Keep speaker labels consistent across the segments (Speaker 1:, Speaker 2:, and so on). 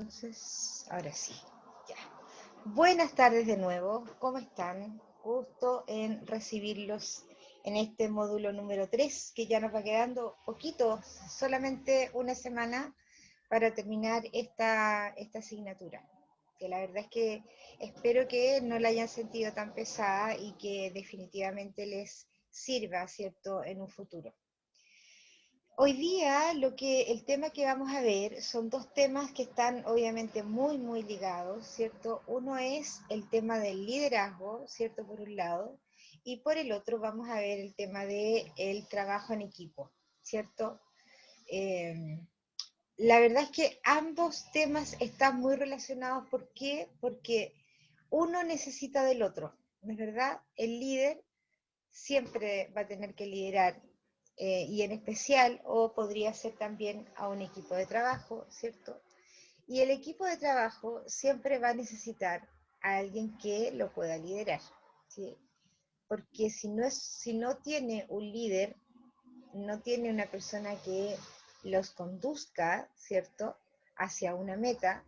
Speaker 1: Entonces, ahora sí, ya. Buenas tardes de nuevo, ¿cómo están? Gusto en recibirlos en este módulo número 3, que ya nos va quedando poquito, solamente una semana para terminar esta asignatura. Que la verdad es que espero que no la hayan sentido tan pesada y que definitivamente les sirva, ¿cierto?, en un futuro. Hoy día el tema que vamos a ver son dos temas que están obviamente muy ligados, ¿cierto? Uno es el tema del liderazgo, ¿cierto? Por un lado, y por el otro vamos a ver el tema del trabajo en equipo, ¿cierto? La verdad es que ambos temas están muy relacionados. ¿Por qué? Porque uno necesita del otro, ¿no es verdad? El líder siempre va a tener que liderar, y en especial, o podría ser también a un equipo de trabajo, ¿cierto? Y el equipo de trabajo siempre va a necesitar a alguien que lo pueda liderar, ¿sí? Porque si no tiene un líder, no tiene una persona que los conduzca, ¿cierto?, hacia una meta,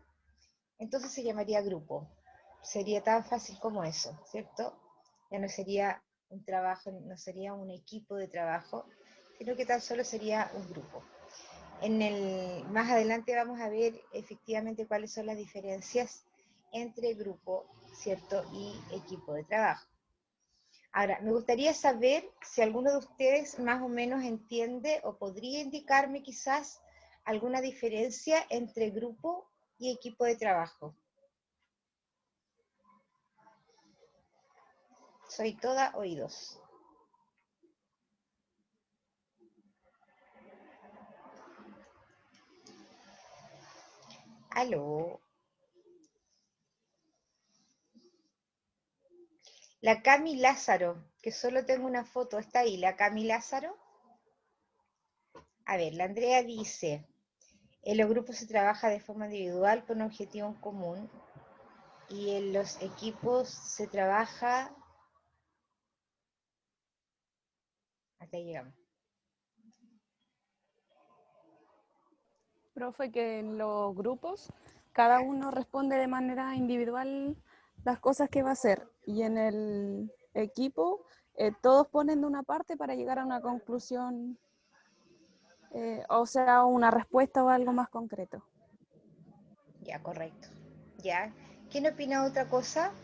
Speaker 1: entonces se llamaría grupo. Sería tan fácil como eso, ¿cierto? Ya no sería un trabajo, no sería un equipo de trabajo, sino que tan solo sería un grupo. Más adelante vamos a ver efectivamente cuáles son las diferencias entre grupo, ¿cierto?, y equipo de trabajo. Ahora, me gustaría saber si alguno de ustedes más o menos entiende o podría indicarme quizás alguna diferencia entre grupo y equipo de trabajo. Soy toda oídos. Aló. La Cami Lázaro, que solo tengo una foto, ¿está ahí la Cami Lázaro? A ver, la Andrea dice, en los grupos se trabaja de forma individual con un objetivo en común y en los equipos se trabaja... Hasta ahí llegamos.
Speaker 2: Profe, que en los grupos cada uno responde de manera individual las cosas que va a hacer y en el equipo todos ponen de una parte para llegar a una conclusión, o sea, una respuesta o algo más concreto.
Speaker 1: Ya, correcto. Ya. ¿Quién opina otra cosa?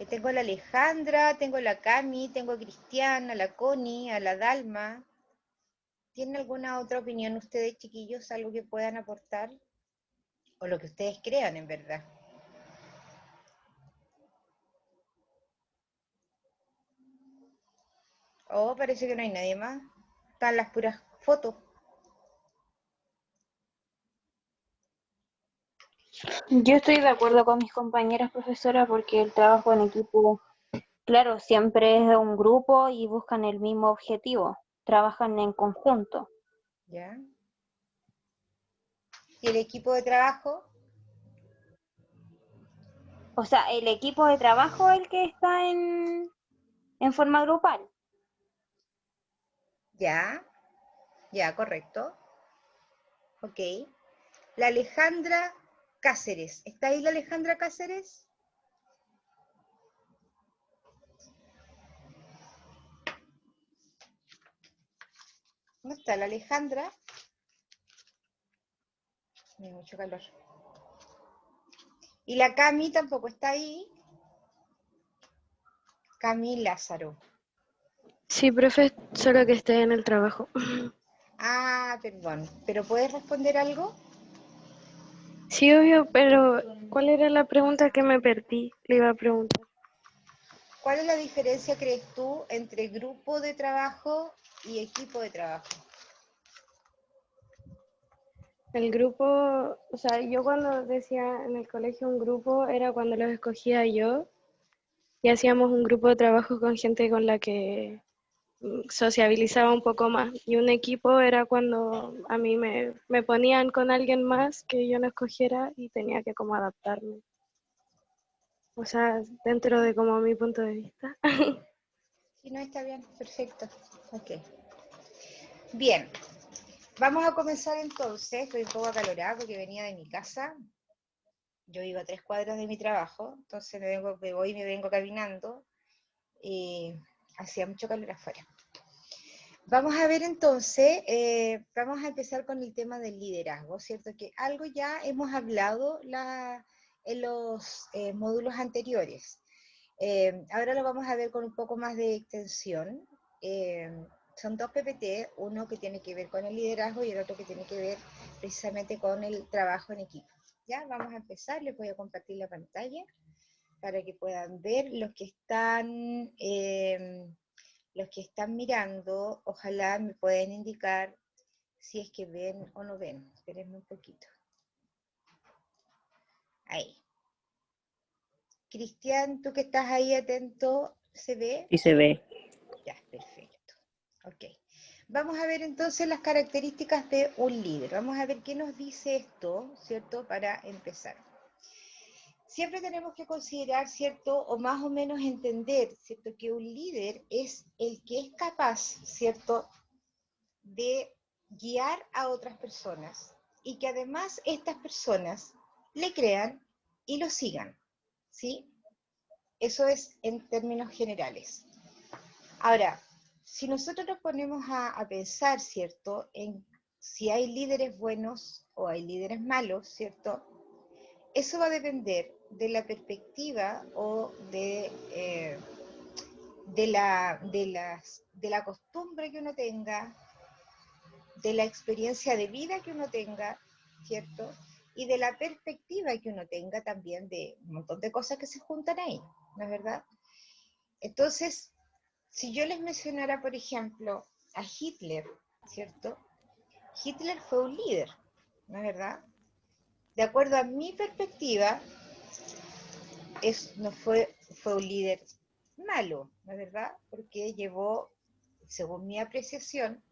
Speaker 1: Tengo a la Alejandra, tengo a la Cami, tengo a Cristian, a la Connie, a la Dalma. ¿Tienen alguna otra opinión ustedes, chiquillos? ¿Algo que puedan aportar? O lo que ustedes crean, en verdad. Oh, parece que no hay nadie más. Están las puras fotos.
Speaker 3: Yo estoy de acuerdo con mis compañeras profesoras porque el trabajo en equipo, claro, siempre es de un grupo y buscan el mismo objetivo, trabajan en conjunto.
Speaker 1: ¿Ya? ¿Y el equipo de trabajo?
Speaker 3: O sea, el equipo de trabajo es el que está en forma grupal.
Speaker 1: Ya, ya, correcto. Ok. La Alejandra Cáceres. ¿Está ahí la Alejandra Cáceres? ¿Dónde está la Alejandra? Hay mucho calor. Y la Cami tampoco está ahí. Cami Lázaro.
Speaker 4: Sí, profe, solo que esté en el trabajo.
Speaker 1: Ah, perdón. ¿Pero puedes responder algo?
Speaker 4: Sí, obvio, pero ¿cuál era la pregunta que me perdí? Le iba a preguntar.
Speaker 1: ¿Cuál es la diferencia, crees tú, entre grupo de trabajo y equipo de trabajo?
Speaker 4: El grupo, o sea, yo cuando decía en el colegio un grupo era cuando los escogía yo y hacíamos un grupo de trabajo con gente con la que sociabilizaba un poco más. Y un equipo era cuando a mí me ponían con alguien más que yo no escogiera y tenía que como adaptarme. O sea, dentro de como mi punto de vista.
Speaker 1: Sí, no, está bien, perfecto. Ok. Bien, vamos a comenzar entonces. Estoy un poco acalorada porque venía de mi casa. Yo vivo a 3 cuadras de mi trabajo, entonces me voy y me vengo caminando, y hacía mucho calor afuera. Vamos a ver entonces, vamos a empezar con el tema del liderazgo, ¿cierto? Que algo ya hemos hablado en los módulos anteriores. Ahora lo vamos a ver con un poco más de extensión. Son 2 PPT, uno que tiene que ver con el liderazgo y el otro que tiene que ver precisamente con el trabajo en equipo. Ya, vamos a empezar, les voy a compartir la pantalla para que puedan ver los que están mirando. Ojalá me pueden indicar si es que ven o no ven. Espérenme un poquito. Ahí. Cristian, tú que estás ahí atento, ¿se ve?
Speaker 5: Y se ve.
Speaker 1: Ya, perfecto. Ok. Vamos a ver entonces las características de un líder. Vamos a ver qué nos dice esto, ¿cierto? Para empezar. Siempre tenemos que considerar, ¿cierto? O más o menos entender, ¿cierto? Que un líder es el que es capaz, ¿cierto? De guiar a otras personas y que además estas personas le crean y lo sigan, ¿sí? Eso es en términos generales. Ahora, si nosotros nos ponemos a pensar, ¿cierto?, en si hay líderes buenos o hay líderes malos, ¿cierto?, eso va a depender de la perspectiva o de la costumbre que uno tenga, de la experiencia de vida que uno tenga, ¿cierto?, y de la perspectiva que uno tenga también de un montón de cosas que se juntan ahí, ¿no es verdad? Entonces, si yo les mencionara, por ejemplo, a Hitler, ¿cierto? Hitler fue un líder, ¿no es verdad? De acuerdo a mi perspectiva, no fue un líder malo, ¿no es verdad? Porque llevó, según mi apreciación,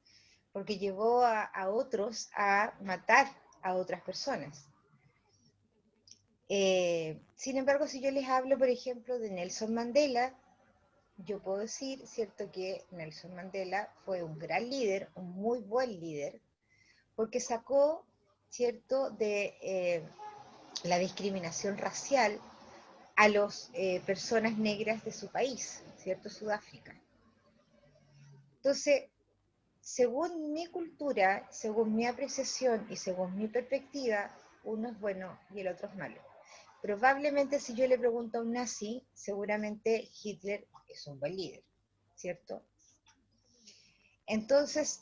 Speaker 1: porque llevó a otros a matar a otras personas. Sin embargo, si yo les hablo, por ejemplo, de Nelson Mandela, yo puedo decir, ¿cierto?, que Nelson Mandela fue un gran líder, un muy buen líder, porque sacó, ¿cierto?, de la discriminación racial a las personas negras de su país, ¿cierto?, Sudáfrica. Entonces, según mi cultura, según mi apreciación y según mi perspectiva, uno es bueno y el otro es malo. Probablemente si yo le pregunto a un nazi, seguramente Hitler es un buen líder, ¿cierto? Entonces,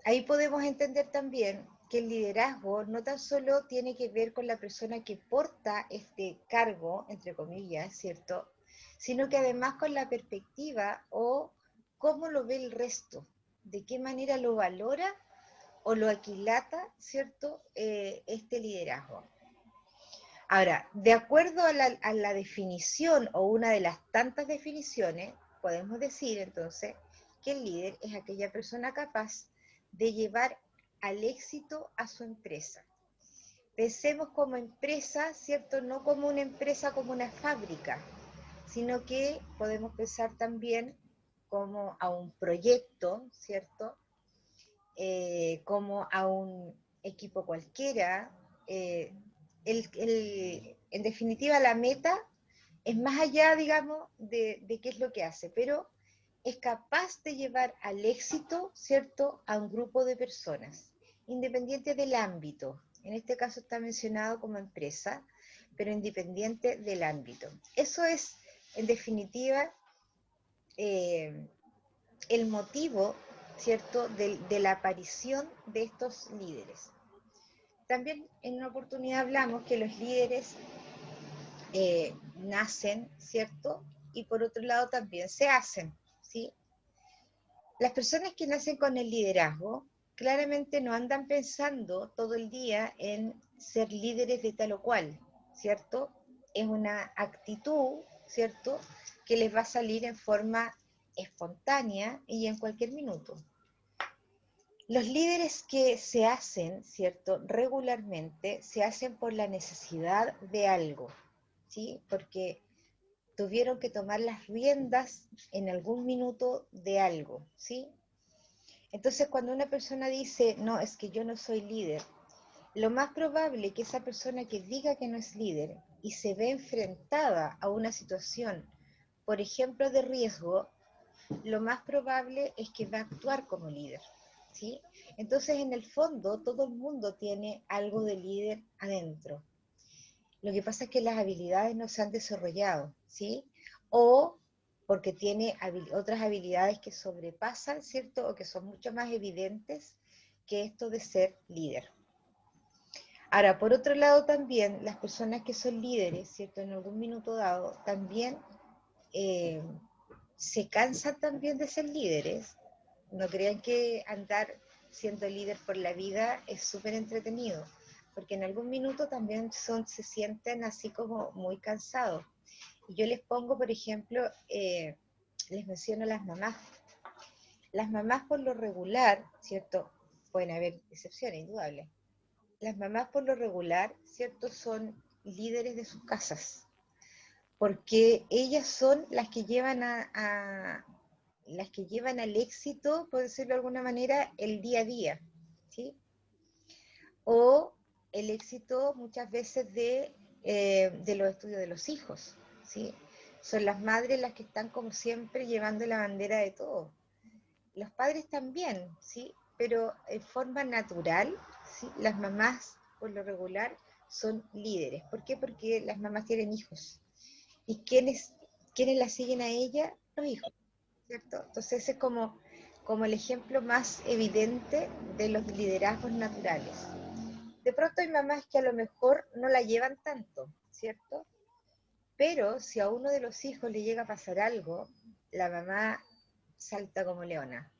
Speaker 1: ahí podemos entender también que el liderazgo no tan solo tiene que ver con la persona que porta este cargo, entre comillas, ¿cierto?, sino que además con la perspectiva o cómo lo ve el resto, de qué manera lo valora o lo aquilata, ¿cierto?, este liderazgo. Ahora, de acuerdo a la definición o una de las tantas definiciones, podemos decir entonces que el líder es aquella persona capaz de llevar al éxito a su empresa. Pensemos como empresa, ¿cierto? No como una empresa, como una fábrica, sino que podemos pensar también como a un proyecto, ¿cierto? Como a un equipo cualquiera. En definitiva, la meta es más allá, digamos, de qué es lo que hace, pero es capaz de llevar al éxito, ¿cierto?, a un grupo de personas, independiente del ámbito. En este caso está mencionado como empresa, pero independiente del ámbito. Eso es, en definitiva, el motivo, ¿cierto?, de la aparición de estos líderes. También en una oportunidad hablamos que los líderes nacen, ¿cierto?, y por otro lado también se hacen, ¿sí? Las personas que nacen con el liderazgo claramente no andan pensando todo el día en ser líderes de tal o cual, ¿cierto? Es una actitud, ¿cierto?, que les va a salir en forma espontánea y en cualquier minuto. Los líderes que se hacen, ¿cierto?, regularmente se hacen por la necesidad de algo, ¿sí? Porque tuvieron que tomar las riendas en algún minuto de algo, ¿sí? Entonces, cuando una persona dice, no, es que yo no soy líder, lo más probable que esa persona que diga que no es líder y se ve enfrentada a una situación, por ejemplo, de riesgo, lo más probable es que va a actuar como líder, ¿sí? Entonces, en el fondo, todo el mundo tiene algo de líder adentro. Lo que pasa es que las habilidades no se han desarrollado, ¿sí? O porque tiene otras habilidades que sobrepasan, ¿cierto? O que son mucho más evidentes que esto de ser líder. Ahora, por otro lado también, las personas que son líderes, ¿cierto? En algún minuto dado, también se cansan también de ser líderes. No crean que andar siendo líder por la vida es súper entretenido, porque en algún minuto también se sienten así como muy cansados. Y yo les pongo, por ejemplo, les menciono a las mamás. Las mamás por lo regular, ¿cierto? Pueden haber excepciones, indudables. Las mamás por lo regular, ¿cierto? Son líderes de sus casas, porque ellas son las que llevan las que llevan al éxito, por decirlo de alguna manera, el día a día, ¿sí? O el éxito muchas veces de los estudios de los hijos, ¿sí? Son las madres las que están como siempre llevando la bandera de todo. Los padres también, ¿sí? Pero en forma natural, ¿sí? Las mamás, por lo regular, son líderes. ¿Por qué? Porque las mamás tienen hijos. ¿Y quiénes la siguen a ella? Los hijos, ¿cierto? Entonces ese es como el ejemplo más evidente de los liderazgos naturales. De pronto hay mamás que a lo mejor no la llevan tanto, ¿cierto? Pero si a uno de los hijos le llega a pasar algo, la mamá salta como leona,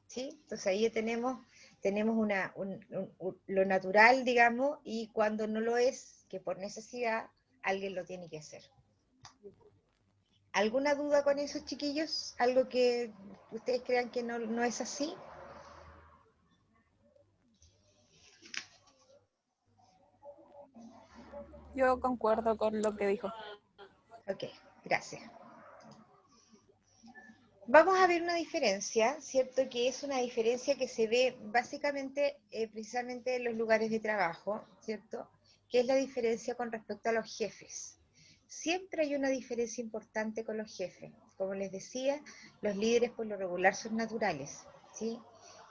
Speaker 1: ¿sí? Entonces ahí tenemos lo natural, digamos, y cuando no lo es, que por necesidad, alguien lo tiene que hacer. ¿Alguna duda con eso, chiquillos? ¿Algo que ustedes crean que no es así?
Speaker 2: Yo concuerdo con lo que dijo.
Speaker 1: Ok, gracias. Vamos a ver una diferencia, ¿cierto? Que es una diferencia que se ve básicamente, precisamente en los lugares de trabajo, ¿cierto? Que es la diferencia con respecto a los jefes. Siempre hay una diferencia importante con los jefes. Como les decía, los líderes por lo regular son naturales, ¿sí?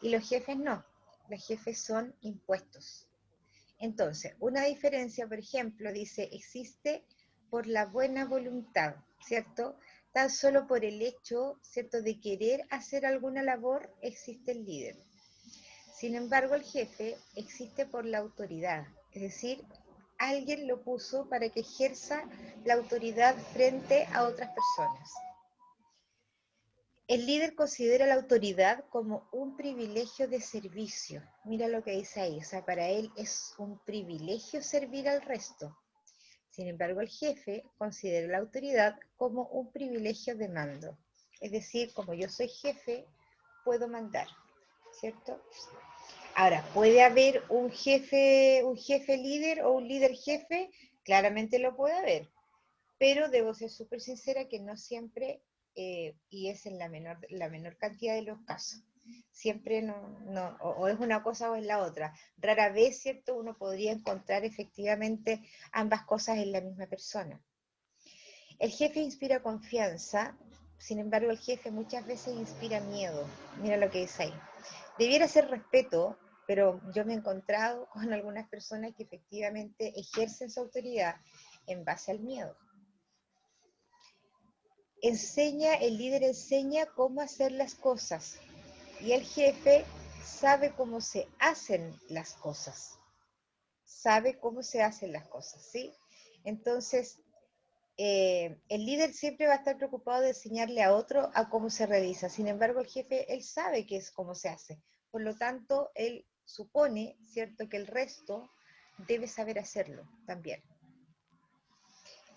Speaker 1: Y los jefes no. Los jefes son impuestos. Entonces, una diferencia, por ejemplo, dice, existe por la buena voluntad, ¿cierto? Tan solo por el hecho, ¿cierto?, de querer hacer alguna labor, existe el líder. Sin embargo, el jefe existe por la autoridad, es decir, alguien lo puso para que ejerza la autoridad frente a otras personas. El líder considera la autoridad como un privilegio de servicio. Mira lo que dice ahí, o sea, para él es un privilegio servir al resto. Sin embargo, el jefe considera la autoridad como un privilegio de mando. Es decir, como yo soy jefe, puedo mandar, ¿cierto? Ahora, ¿puede haber un jefe líder o un líder jefe? Claramente lo puede haber, pero debo ser súper sincera que no siempre, y es en la menor cantidad de los casos. Siempre o es una cosa o es la otra. Rara vez, ¿cierto? Uno podría encontrar efectivamente ambas cosas en la misma persona. El jefe inspira confianza, sin embargo el jefe muchas veces inspira miedo. Mira lo que dice ahí. Debiera ser respeto, pero yo me he encontrado con algunas personas que efectivamente ejercen su autoridad en base al miedo. El líder enseña cómo hacer las cosas y el jefe sabe cómo se hacen las cosas. Sabe cómo se hacen las cosas, ¿sí? Entonces, el líder siempre va a estar preocupado de enseñarle a otro a cómo se realiza. Sin embargo, el jefe, él sabe qué es cómo se hace. Por lo tanto, él supone, ¿cierto?, que el resto debe saber hacerlo también.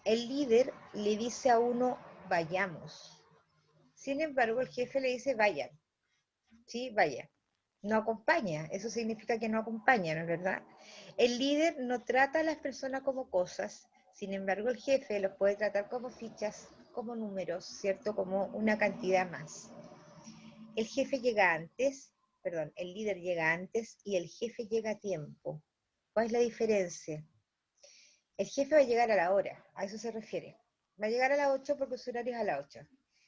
Speaker 1: El líder le dice a uno, vayamos. Sin embargo, el jefe le dice, vayan. Sí, vaya. No acompaña. Eso significa que no acompaña, ¿no es verdad? El líder no trata a las personas como cosas. Sin embargo, el jefe los puede tratar como fichas, como números, ¿cierto? Como una cantidad más. El líder llega antes y el jefe llega a tiempo. ¿Cuál es la diferencia? El jefe va a llegar a la hora, a eso se refiere. Va a llegar a las 8 porque su horario es a las 8.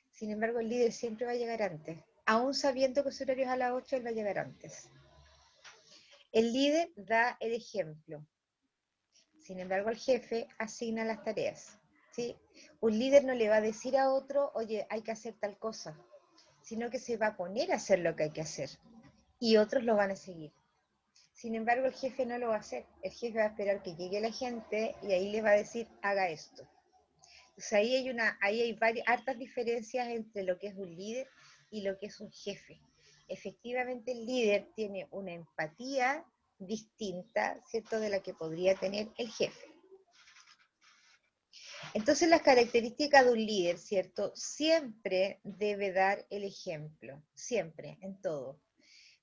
Speaker 1: Sin embargo, el líder siempre va a llegar antes. Aún sabiendo que su horario es a las 8, él va a llegar antes. El líder da el ejemplo. Sin embargo, el jefe asigna las tareas, ¿sí? Un líder no le va a decir a otro, oye, hay que hacer tal cosa, sino que se va a poner a hacer lo que hay que hacer. Y otros lo van a seguir. Sin embargo, el jefe no lo va a hacer. El jefe va a esperar que llegue la gente y ahí le va a decir, haga esto. Entonces ahí hay hartas diferencias entre lo que es un líder y lo que es un jefe. Efectivamente, el líder tiene una empatía distinta, ¿cierto?, de la que podría tener el jefe. Entonces, las características de un líder, ¿cierto?, siempre debe dar el ejemplo, siempre, en todo.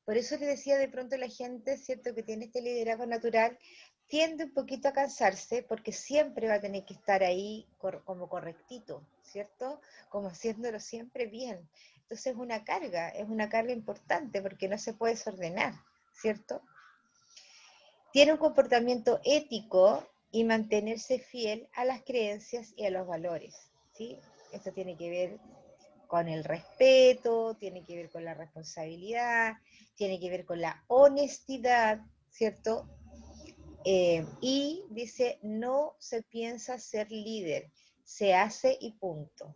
Speaker 1: Por eso le decía, de pronto la gente, ¿cierto?, que tiene este liderazgo natural, tiende un poquito a cansarse porque siempre va a tener que estar ahí como correctito, ¿cierto? Como haciéndolo siempre bien. Entonces es una carga importante porque no se puede desordenar, ¿cierto? Tiene un comportamiento ético y mantenerse fiel a las creencias y a los valores, ¿sí? Esto tiene que ver con el respeto, tiene que ver con la responsabilidad, tiene que ver con la honestidad, ¿cierto? Y dice, no se piensa ser líder, se hace y punto.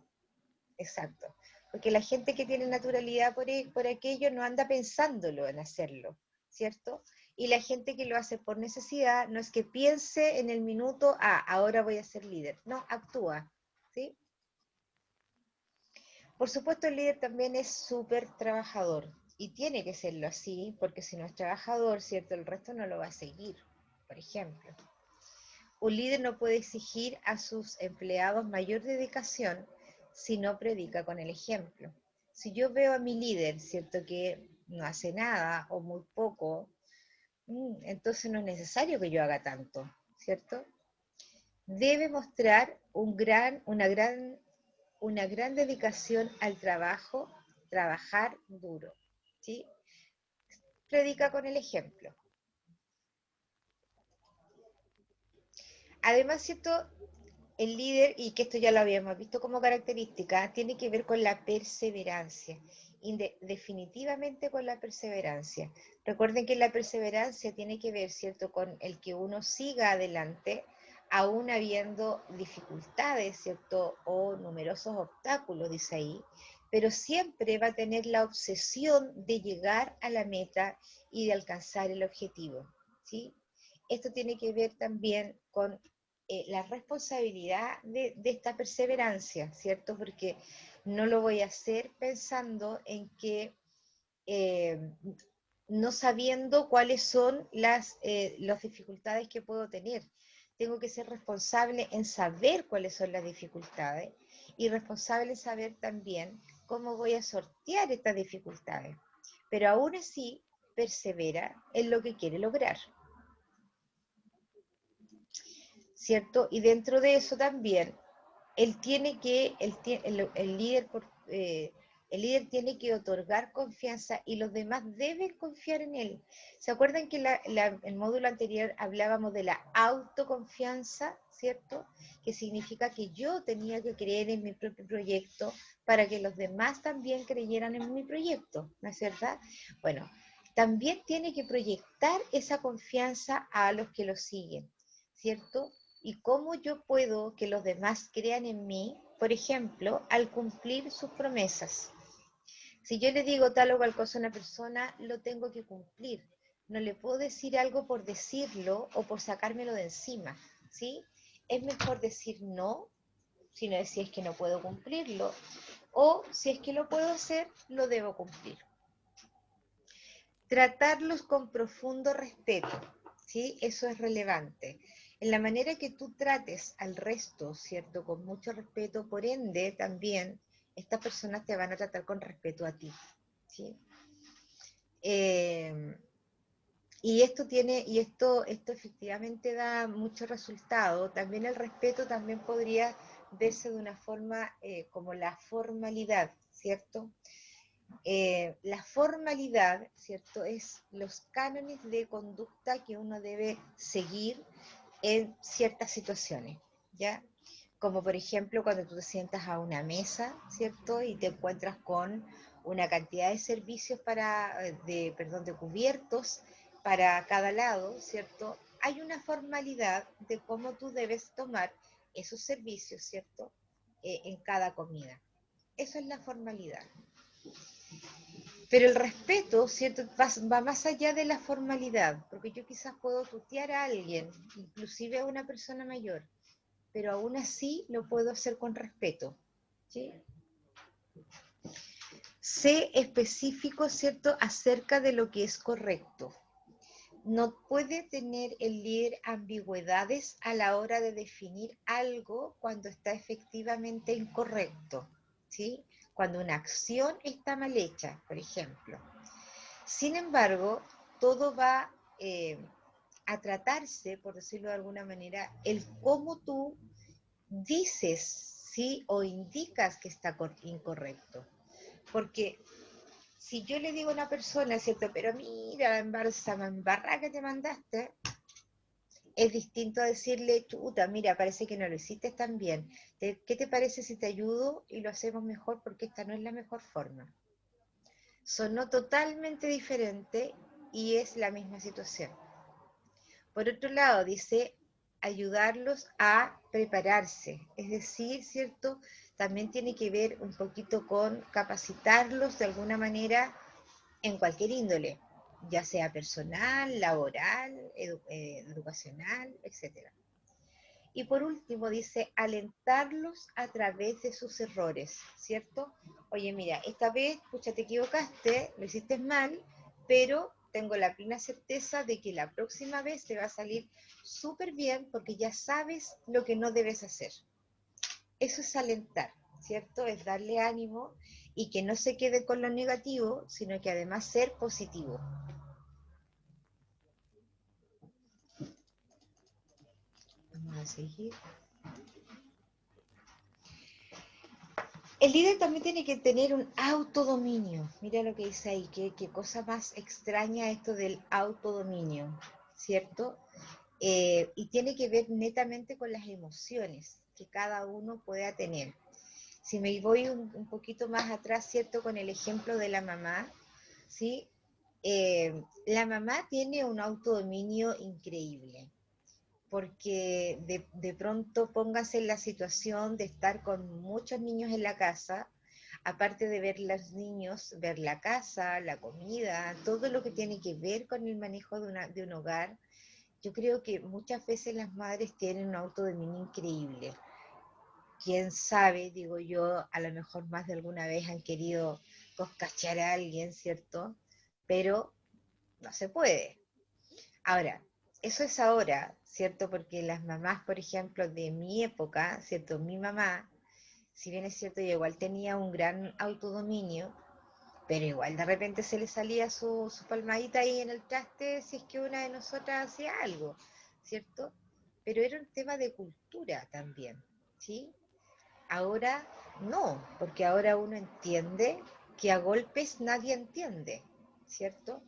Speaker 1: Exacto. Porque la gente que tiene naturalidad por aquello no anda pensándolo en hacerlo, ¿cierto? Y la gente que lo hace por necesidad no es que piense en el minuto, ahora voy a ser líder. No, actúa, ¿sí? Por supuesto, el líder también es súper trabajador y tiene que serlo así, porque si no es trabajador, ¿cierto? El resto no lo va a seguir, por ejemplo. Un líder no puede exigir a sus empleados mayor dedicación si no predica con el ejemplo. Si yo veo a mi líder, ¿cierto?, que no hace nada o muy poco, entonces no es necesario que yo haga tanto, ¿cierto? Debe mostrar una gran dedicación al trabajo, trabajar duro, ¿sí? Predica con el ejemplo. Además, ¿cierto? El líder, y que esto ya lo habíamos visto como característica, tiene que ver con la perseverancia, definitivamente con la perseverancia. Recuerden que la perseverancia tiene que ver, ¿cierto?, con el que uno siga adelante, aún habiendo dificultades, ¿cierto?, o numerosos obstáculos, dice ahí, pero siempre va a tener la obsesión de llegar a la meta y de alcanzar el objetivo, ¿sí? Esto tiene que ver también con la responsabilidad de esta perseverancia, ¿cierto? Porque no lo voy a hacer pensando en que no sabiendo cuáles son las dificultades que puedo tener. Tengo que ser responsable en saber cuáles son las dificultades y responsable en saber también cómo voy a sortear estas dificultades. Pero aún así, persevera en lo que quiere lograr, ¿cierto? Y dentro de eso también, el líder tiene que otorgar confianza y los demás deben confiar en él. ¿Se acuerdan que el módulo anterior hablábamos de la autoconfianza, ¿cierto? Que significa que yo tenía que creer en mi propio proyecto para que los demás también creyeran en mi proyecto, ¿no es verdad? Bueno, también tiene que proyectar esa confianza a los que lo siguen, ¿cierto? ¿Y cómo yo puedo que los demás crean en mí? Por ejemplo, al cumplir sus promesas. Si yo le digo tal o cual cosa a una persona, lo tengo que cumplir. No le puedo decir algo por decirlo o por sacármelo de encima, ¿sí? Es mejor decir no, si es que no puedo cumplirlo, o si es que lo puedo hacer, lo debo cumplir. Tratarlos con profundo respeto, ¿sí? Eso es relevante. En la manera que tú trates al resto, ¿cierto?, con mucho respeto, por ende, también estas personas te van a tratar con respeto a ti, ¿sí? Y esto efectivamente da mucho resultado. También el respeto también podría verse de una forma como la formalidad, ¿cierto? La formalidad, ¿cierto? Es los cánones de conducta que uno debe seguir en ciertas situaciones, ¿ya? Como por ejemplo cuando tú te sientas a una mesa, ¿cierto? Y te encuentras con una cantidad de servicios de cubiertos para cada lado, ¿cierto? Hay una formalidad de cómo tú debes tomar esos servicios, ¿cierto? En cada comida. Eso es la formalidad. Pero el respeto, ¿cierto? Va más allá de la formalidad, porque yo quizás puedo tutear a alguien, inclusive a una persona mayor, pero aún así lo puedo hacer con respeto, ¿sí? Sé específico, ¿cierto?, acerca de lo que es correcto. No puede tener el líder ambigüedades a la hora de definir algo cuando está efectivamente incorrecto, ¿sí? Cuando una acción está mal hecha, por ejemplo. Sin embargo, todo va a tratarse, por decirlo de alguna manera, el cómo tú dices, ¿sí? O indicas que está incorrecto. Porque si yo le digo a una persona, ¿cierto? Pero mira, la embarrada que te mandaste, es distinto a decirle, chuta, mira, parece que no lo hiciste tan bien. ¿Qué te parece si te ayudo y lo hacemos mejor? Porque esta no es la mejor forma. Sonó totalmente diferente y es la misma situación. Por otro lado, dice ayudarlos a prepararse, es decir, ¿cierto? También tiene que ver un poquito con capacitarlos de alguna manera en cualquier índole, ya sea personal, laboral, educacional, etc. Y por último dice alentarlos a través de sus errores, ¿cierto? Oye, mira, esta vez, pucha, te equivocaste, lo hiciste mal, pero tengo la plena certeza de que la próxima vez te va a salir súper bien porque ya sabes lo que no debes hacer. Eso es alentar, ¿cierto? Es darle ánimo y que no se quede con lo negativo, sino que además ser positivo. Vamos a seguir. El líder también tiene que tener un autodominio. Mira lo que dice ahí, qué cosa más extraña esto del autodominio, ¿cierto? Y tiene que ver netamente con las emociones que cada uno pueda tener. Si me voy un poquito más atrás, ¿cierto? Con el ejemplo de la mamá, ¿sí? La mamá tiene un autodominio increíble, porque de pronto póngase en la situación de estar con muchos niños en la casa, aparte de ver los niños, ver la casa, la comida, todo lo que tiene que ver con el manejo de un hogar. Yo creo que muchas veces las madres tienen un autodominio increíble. Quién sabe, digo yo, a lo mejor más de alguna vez han querido coscachear a alguien, ¿cierto? Pero no se puede. Ahora, eso es ahora, ¿cierto? Porque las mamás, por ejemplo, de mi época, ¿cierto? Mi mamá, si bien es cierto, ella igual tenía un gran autodominio, pero igual de repente se le salía su palmadita ahí en el traste si es que una de nosotras hacía algo, ¿cierto? Pero era un tema de cultura también, ¿sí? Ahora no, porque ahora uno entiende que a golpes nadie entiende, ¿cierto?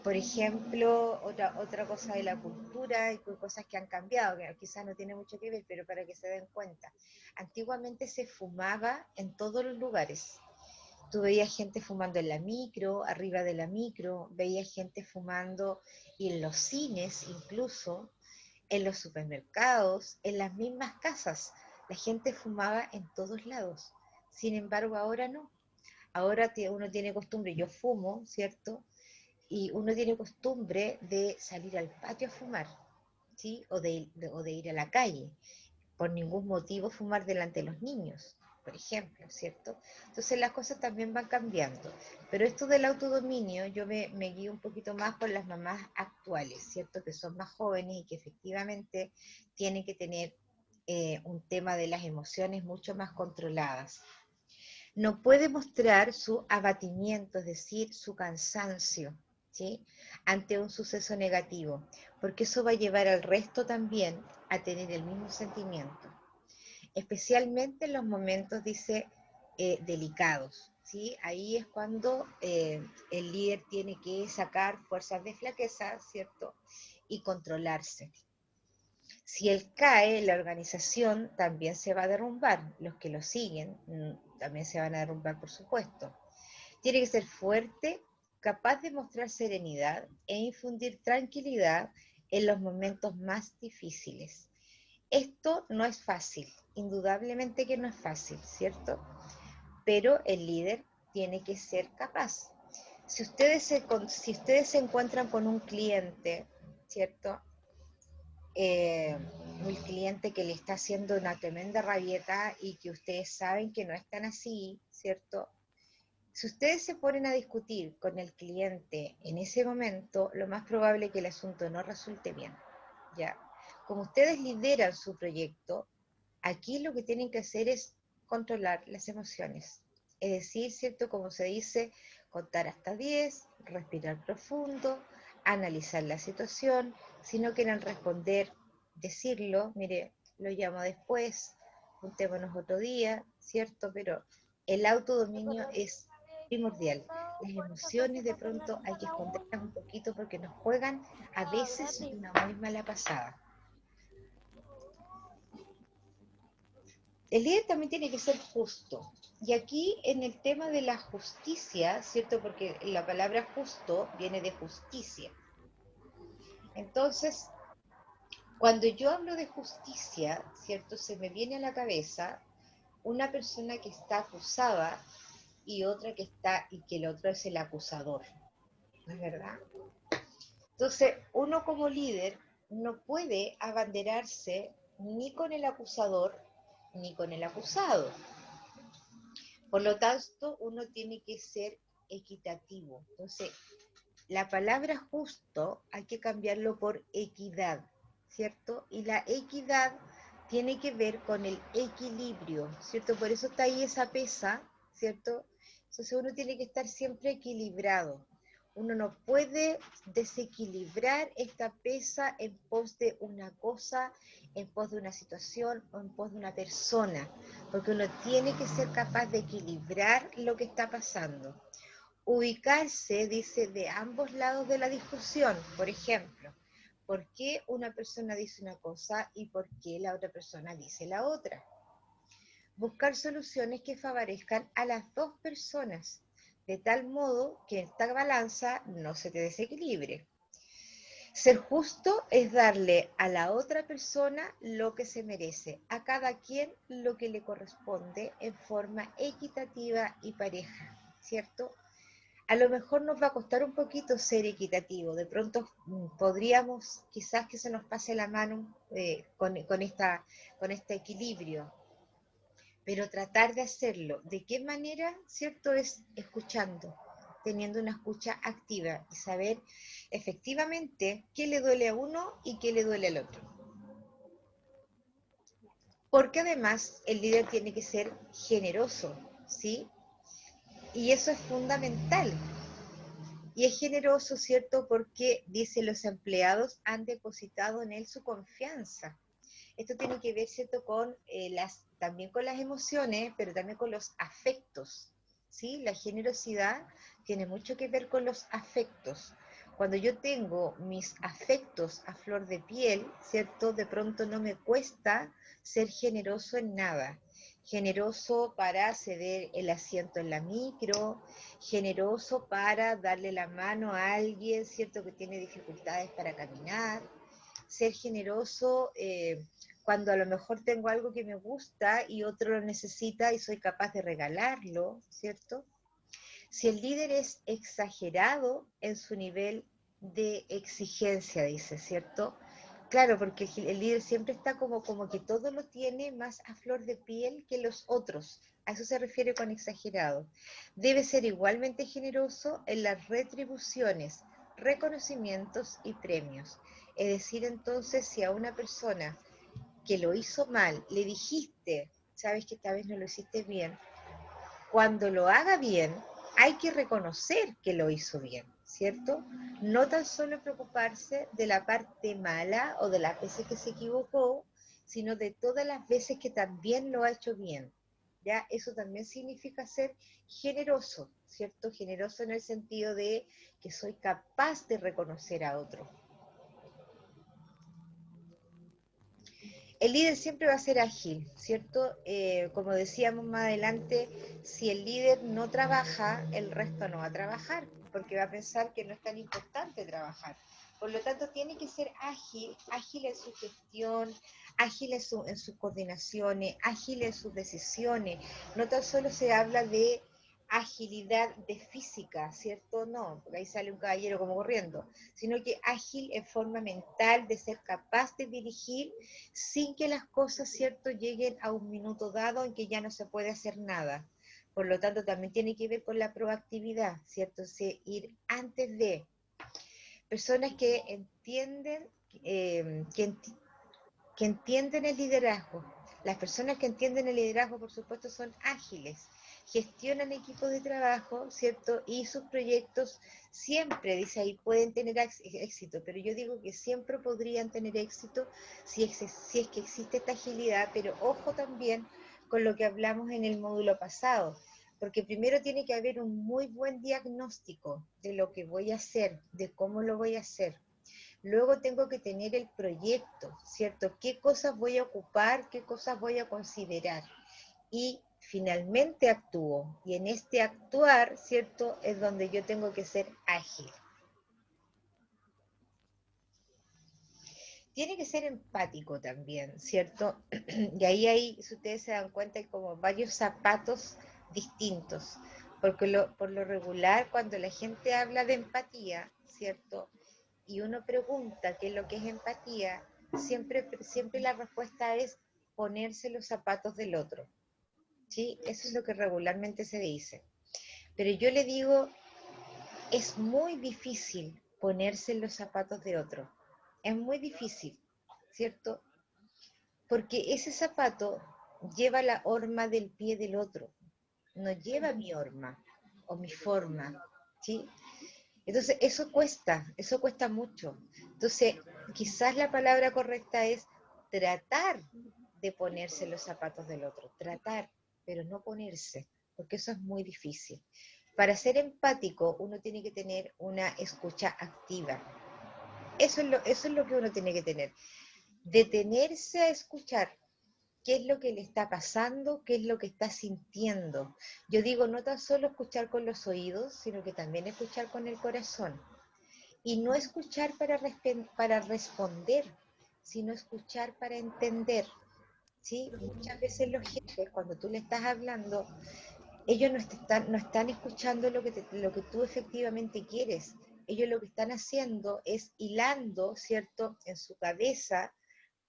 Speaker 1: Por ejemplo, otra cosa de la cultura y cosas que han cambiado, que quizás no tiene mucho que ver, pero para que se den cuenta. Antiguamente se fumaba en todos los lugares. Tú veías gente fumando en la micro, arriba de la micro, veías gente fumando y en los cines incluso, en los supermercados, en las mismas casas. La gente fumaba en todos lados. Sin embargo, ahora no. Ahora uno tiene costumbre, yo fumo, ¿cierto? Y uno tiene costumbre de salir al patio a fumar, ¿sí? O de ir a la calle. Por ningún motivo fumar delante de los niños, por ejemplo, ¿cierto? Entonces las cosas también van cambiando. Pero esto del autodominio, yo me guío un poquito más por las mamás actuales, ¿cierto? Que son más jóvenes y que efectivamente tienen que tener un tema de las emociones mucho más controladas. No puede mostrar su abatimiento, es decir, su cansancio, ¿sí? Ante un suceso negativo, porque eso va a llevar al resto también a tener el mismo sentimiento. Especialmente en los momentos, dice, delicados, ¿sí? Ahí es cuando el líder tiene que sacar fuerzas de flaqueza, ¿cierto? Y controlarse. Si él cae, la organización también se va a derrumbar. Los que lo siguen también se van a derrumbar, por supuesto. Tiene que ser fuerte, capaz de mostrar serenidad e infundir tranquilidad en los momentos más difíciles. Esto no es fácil, indudablemente que no es fácil, ¿cierto? Pero el líder tiene que ser capaz. Si ustedes se encuentran con un cliente, ¿cierto? Un cliente que le está haciendo una tremenda rabieta y que ustedes saben que no es tan así, ¿cierto? Si ustedes se ponen a discutir con el cliente en ese momento, lo más probable es que el asunto no resulte bien, ¿ya? Como ustedes lideran su proyecto, aquí lo que tienen que hacer es controlar las emociones. Es decir, ¿cierto? Como se dice, contar hasta 10, respirar profundo, analizar la situación, si no quieren responder, decirlo, mire, lo llamo después, juntémonos otro día, ¿cierto? Pero el autodominio es primordial. Las emociones de pronto hay que esconderlas un poquito porque nos juegan a veces una muy mala pasada. El líder también tiene que ser justo. Y aquí en el tema de la justicia, ¿cierto? Porque la palabra justo viene de justicia. Entonces, cuando yo hablo de justicia, ¿cierto? Se me viene a la cabeza una persona que está acusada y otra que está, y que el otro es el acusador. ¿No es verdad? Entonces, uno como líder no puede abanderarse ni con el acusador ni con el acusado. Por lo tanto, uno tiene que ser equitativo. Entonces, la palabra justo hay que cambiarlo por equidad, ¿cierto? Y la equidad tiene que ver con el equilibrio, ¿cierto? Por eso está ahí esa pesa, ¿cierto? Entonces uno tiene que estar siempre equilibrado. Uno no puede desequilibrar esta pesa en pos de una cosa, en pos de una situación o en pos de una persona, porque uno tiene que ser capaz de equilibrar lo que está pasando. Ubicarse, dice, de ambos lados de la discusión. Por ejemplo, ¿por qué una persona dice una cosa y por qué la otra persona dice la otra? Buscar soluciones que favorezcan a las dos personas, de tal modo que esta balanza no se te desequilibre. Ser justo es darle a la otra persona lo que se merece, a cada quien lo que le corresponde en forma equitativa y pareja, ¿cierto? A lo mejor nos va a costar un poquito ser equitativo. De pronto podríamos, quizás que se nos pase la mano con este equilibrio, pero tratar de hacerlo. ¿De qué manera? ¿Cierto? Es escuchando, teniendo una escucha activa y saber efectivamente qué le duele a uno y qué le duele al otro. Porque además el líder tiene que ser generoso, ¿sí? Y eso es fundamental. Y es generoso, ¿cierto? Porque, dice, los empleados han depositado en él su confianza. Esto tiene que ver, ¿cierto? También con las emociones, pero también con los afectos, ¿sí? La generosidad tiene mucho que ver con los afectos. Cuando yo tengo mis afectos a flor de piel, ¿cierto? De pronto no me cuesta ser generoso en nada. Generoso para ceder el asiento en la micro, generoso para darle la mano a alguien, ¿cierto? Que tiene dificultades para caminar, ser generoso cuando a lo mejor tengo algo que me gusta y otro lo necesita y soy capaz de regalarlo, ¿cierto? Si el líder es exagerado en su nivel de exigencia, dice, ¿cierto? Claro, porque el líder siempre está como que todo lo tiene más a flor de piel que los otros. A eso se refiere con exagerado. Debe ser igualmente generoso en las retribuciones, reconocimientos y premios. Es decir, entonces, si a una persona que lo hizo mal le dijiste, sabes que esta vez no lo hiciste bien, cuando lo haga bien, hay que reconocer que lo hizo bien, ¿cierto? No tan solo preocuparse de la parte mala o de las veces que se equivocó, sino de todas las veces que también lo ha hecho bien. ¿ya? Eso también significa ser generoso, ¿cierto? Generoso en el sentido de que soy capaz de reconocer a otro. El líder siempre va a ser ágil, ¿cierto? Como decíamos más adelante, si el líder no trabaja, el resto no va a trabajar, porque va a pensar que no es tan importante trabajar. Por lo tanto, tiene que ser ágil, ágil en su gestión, ágil en sus coordinaciones, ágil en sus decisiones. No tan solo se habla de agilidad de física, ¿cierto? No, porque ahí sale un caballero como corriendo, sino que ágil en forma mental, de ser capaz de dirigir sin que las cosas, ¿cierto?, lleguen a un minuto dado en que ya no se puede hacer nada. Por lo tanto, también tiene que ver con la proactividad, ¿cierto? Ir antes de personas que entienden, eh, que, enti que entienden el liderazgo. Las personas que entienden el liderazgo, por supuesto, son ágiles, gestionan equipos de trabajo, ¿cierto? Y sus proyectos siempre, dice ahí, pueden tener éxito, pero yo digo que siempre podrían tener éxito si es que existe esta agilidad, pero ojo también con lo que hablamos en el módulo pasado, porque primero tiene que haber un muy buen diagnóstico de lo que voy a hacer, de cómo lo voy a hacer. Luego tengo que tener el proyecto, ¿cierto? ¿Qué cosas voy a ocupar? ¿Qué cosas voy a considerar? Y finalmente actúo. Y en este actuar, ¿cierto? Es donde yo tengo que ser ágil. Tiene que ser empático también, ¿cierto? Y ahí, si ustedes se dan cuenta, hay como varios zapatos distintos. Porque por lo regular, cuando la gente habla de empatía, ¿cierto? Y uno pregunta qué es lo que es empatía, siempre la respuesta es ponerse los zapatos del otro, ¿sí? Eso es lo que regularmente se dice. Pero yo le digo, es muy difícil ponerse los zapatos de otro. Es muy difícil, ¿cierto? Porque ese zapato lleva la horma del pie del otro, no lleva mi horma o mi forma, ¿sí? Entonces, eso cuesta mucho. Entonces, quizás la palabra correcta es tratar de ponerse los zapatos del otro, tratar, pero no ponerse, porque eso es muy difícil. Para ser empático, uno tiene que tener una escucha activa. Eso es lo que uno tiene que tener. Detenerse a escuchar qué es lo que le está pasando, qué es lo que está sintiendo. Yo digo, no tan solo escuchar con los oídos, sino que también escuchar con el corazón. Y no escuchar para responder, sino escuchar para entender. ¿Sí? Muchas veces los jefes, cuando tú le estás hablando, ellos no están escuchando lo que tú efectivamente quieres. Ellos lo que están haciendo es hilando, ¿cierto?, en su cabeza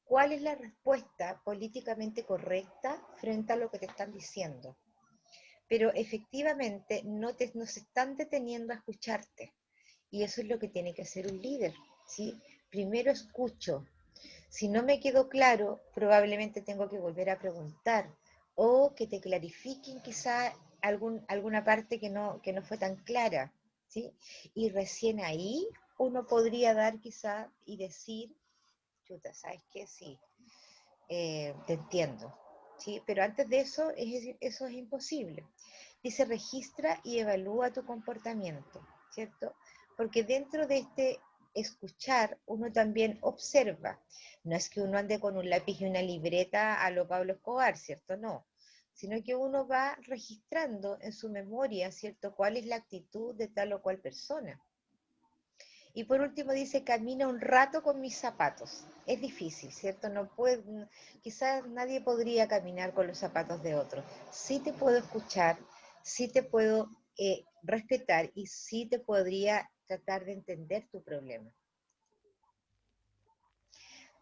Speaker 1: cuál es la respuesta políticamente correcta frente a lo que te están diciendo. Pero efectivamente no se están deteniendo a escucharte. Y eso es lo que tiene que hacer un líder, ¿sí? Primero escucho. Si no me quedó claro, probablemente tengo que volver a preguntar o que te clarifiquen quizá alguna parte que no fue tan clara, ¿sí? Y recién ahí uno podría dar quizá y decir, chuta, ¿sabes qué? Sí, te entiendo, ¿sí? Pero antes de eso, eso es imposible. Dice, registra y evalúa tu comportamiento, ¿cierto? Porque dentro de este escuchar, uno también observa. No es que uno ande con un lápiz y una libreta a lo Pablo Escobar, ¿cierto? No. Sino que uno va registrando en su memoria, ¿cierto? Cuál es la actitud de tal o cual persona. Y por último dice, camina un rato con mis zapatos. Es difícil, ¿cierto? Quizás nadie podría caminar con los zapatos de otro. Sí te puedo escuchar, sí te puedo respetar y sí te podría tratar de entender tu problema.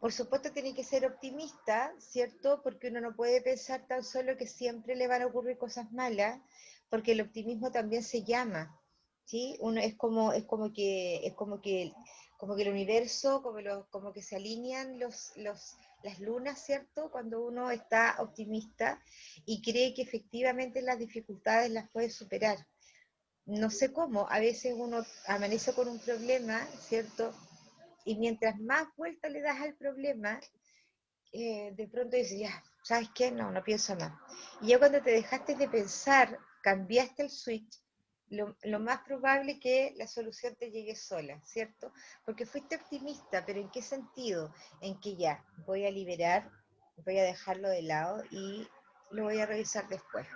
Speaker 1: Por supuesto tiene que ser optimista, ¿cierto? Porque uno no puede pensar tan solo que siempre le van a ocurrir cosas malas, porque el optimismo también se llama, ¿sí? Uno como que el universo, como que se alinean las lunas, ¿cierto? Cuando uno está optimista y cree que efectivamente las dificultades las puede superar. No sé cómo, a veces uno amanece con un problema, ¿cierto? Y mientras más vuelta le das al problema, de pronto dices, ya, ¿sabes qué? No, no pienso más. Y ya cuando te dejaste de pensar, cambiaste el switch, lo más probable es que la solución te llegue sola, ¿cierto? Porque fuiste optimista, pero ¿en qué sentido? En que ya, voy a liberar, voy a dejarlo de lado y lo voy a revisar después.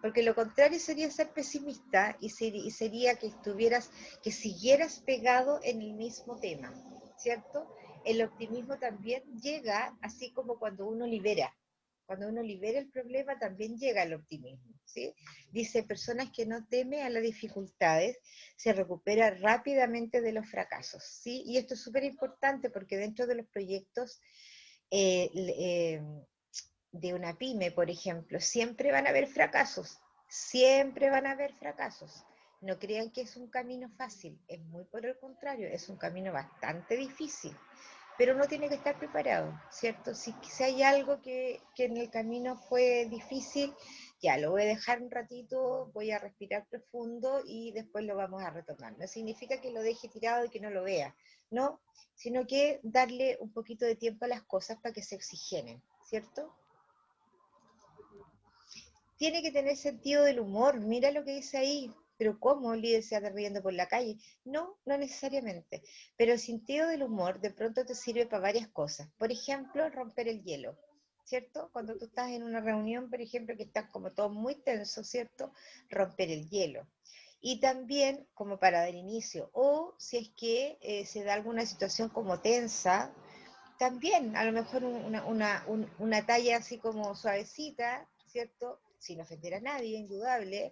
Speaker 1: Porque lo contrario sería ser pesimista y sería que estuvieras, que siguieras pegado en el mismo tema, ¿cierto? El optimismo también llega, así como cuando uno libera. Cuando uno libera el problema también llega el optimismo, ¿sí? Dice, personas que no temen a las dificultades se recupera rápidamente de los fracasos, ¿sí? Y esto es súper importante porque dentro de los proyectos eh, eh, de una pyme, por ejemplo, siempre van a haber fracasos, siempre van a haber fracasos. No crean que es un camino fácil, es muy por el contrario, es un camino bastante difícil, pero uno tiene que estar preparado, ¿cierto? Si hay algo que en el camino fue difícil, ya lo voy a dejar un ratito, voy a respirar profundo y después lo vamos a retomar. No significa que lo deje tirado y que no lo vea, ¿no? Sino que darle un poquito de tiempo a las cosas para que se oxigenen, ¿cierto? Tiene que tener sentido del humor, mira lo que dice ahí, pero ¿cómo el líder se anda riendo por la calle? No, no necesariamente, pero el sentido del humor de pronto te sirve para varias cosas. Por ejemplo, romper el hielo, ¿cierto? Cuando tú estás en una reunión, por ejemplo, que estás como todo muy tenso, ¿cierto? Romper el hielo. Y también como para dar inicio, o si es que se da alguna situación como tensa, también, a lo mejor una talla así como suavecita, ¿cierto? Sin ofender a nadie, indudable,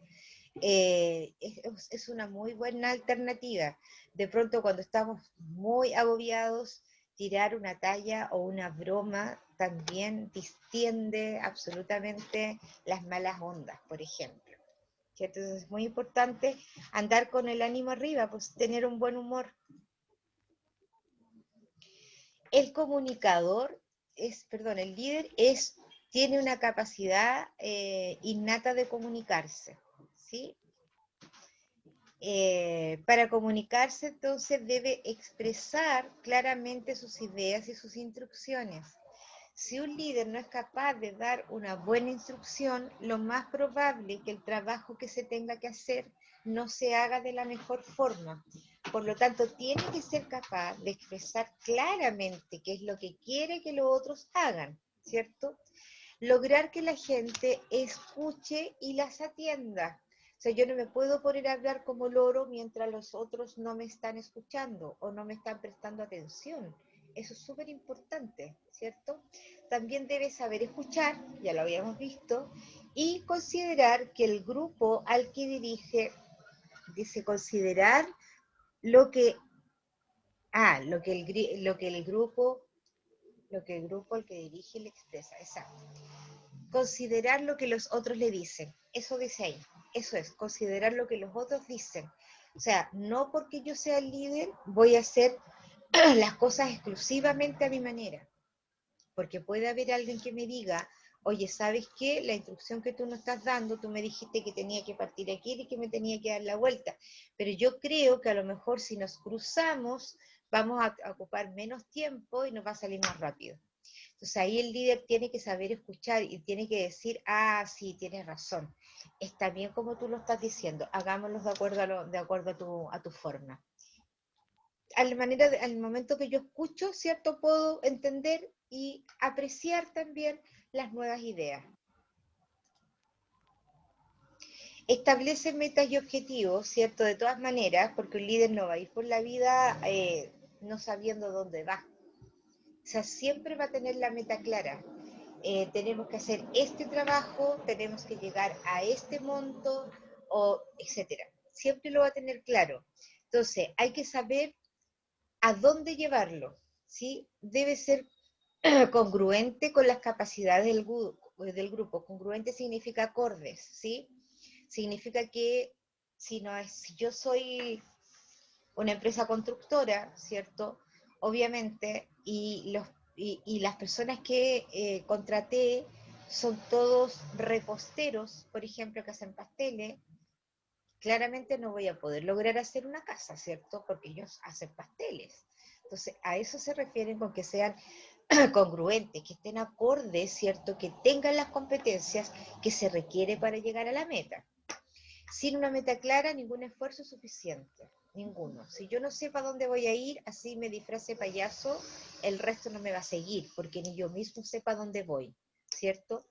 Speaker 1: es una muy buena alternativa. De pronto, cuando estamos muy agobiados, tirar una talla o una broma también distiende absolutamente las malas ondas, por ejemplo. ¿Cierto? Entonces es muy importante andar con el ánimo arriba, pues tener un buen humor. El comunicador el líder tiene una capacidad innata de comunicarse, ¿sí? Para comunicarse, entonces, debe expresar claramente sus ideas y sus instrucciones. Si un líder no es capaz de dar una buena instrucción, lo más probable es que el trabajo que se tenga que hacer no se haga de la mejor forma. Por lo tanto, tiene que ser capaz de expresar claramente qué es lo que quiere que los otros hagan, ¿cierto? Lograr que la gente escuche y las atienda. O sea, yo no me puedo poner a hablar como loro mientras los otros no me están escuchando o no me están prestando atención. Eso es súper importante, ¿cierto? También debe saber escuchar, ya lo habíamos visto, y considerar que el grupo al que dirige, dice considerar lo que, lo que el grupo al que dirige le expresa, exacto. Considerar lo que los otros le dicen. Eso dice ahí. Eso es, considerar lo que los otros dicen. O sea, no porque yo sea el líder voy a hacer las cosas exclusivamente a mi manera. Porque puede haber alguien que me diga, oye, ¿sabes qué? La instrucción que tú nos estás dando, tú me dijiste que tenía que partir aquí y que me tenía que dar la vuelta. Pero yo creo que a lo mejor si nos cruzamos, vamos a ocupar menos tiempo y nos va a salir más rápido. Entonces ahí el líder tiene que saber escuchar y tiene que decir, ah, sí, tienes razón, está bien como tú lo estás diciendo, hagámoslo de acuerdo a tu forma. Al momento que yo escucho, ¿cierto? Puedo entender y apreciar también las nuevas ideas. Establece metas y objetivos, ¿cierto? De todas maneras, porque un líder no va a ir por la vida no sabiendo dónde va. O sea, siempre va a tener la meta clara. Tenemos que hacer este trabajo, tenemos que llegar a este monto, o etcétera. Siempre lo va a tener claro. Entonces, hay que saber a dónde llevarlo, ¿sí? Debe ser congruente con las capacidades del grupo. Congruente significa acordes, ¿sí? Significa que si yo soy una empresa constructora, ¿cierto? Obviamente, y las personas que contraté son todos reposteros, por ejemplo, que hacen pasteles, claramente no voy a poder lograr hacer una casa, ¿cierto? Porque ellos hacen pasteles. Entonces, a eso se refieren con que sean congruentes, que estén acordes, ¿cierto? Que tengan las competencias que se requiere para llegar a la meta. Sin una meta clara, ningún esfuerzo es suficiente, ninguno. Si yo no sé para dónde voy a ir, así me disfrace payaso, el resto no me va a seguir, porque ni yo mismo sé para dónde voy, ¿cierto?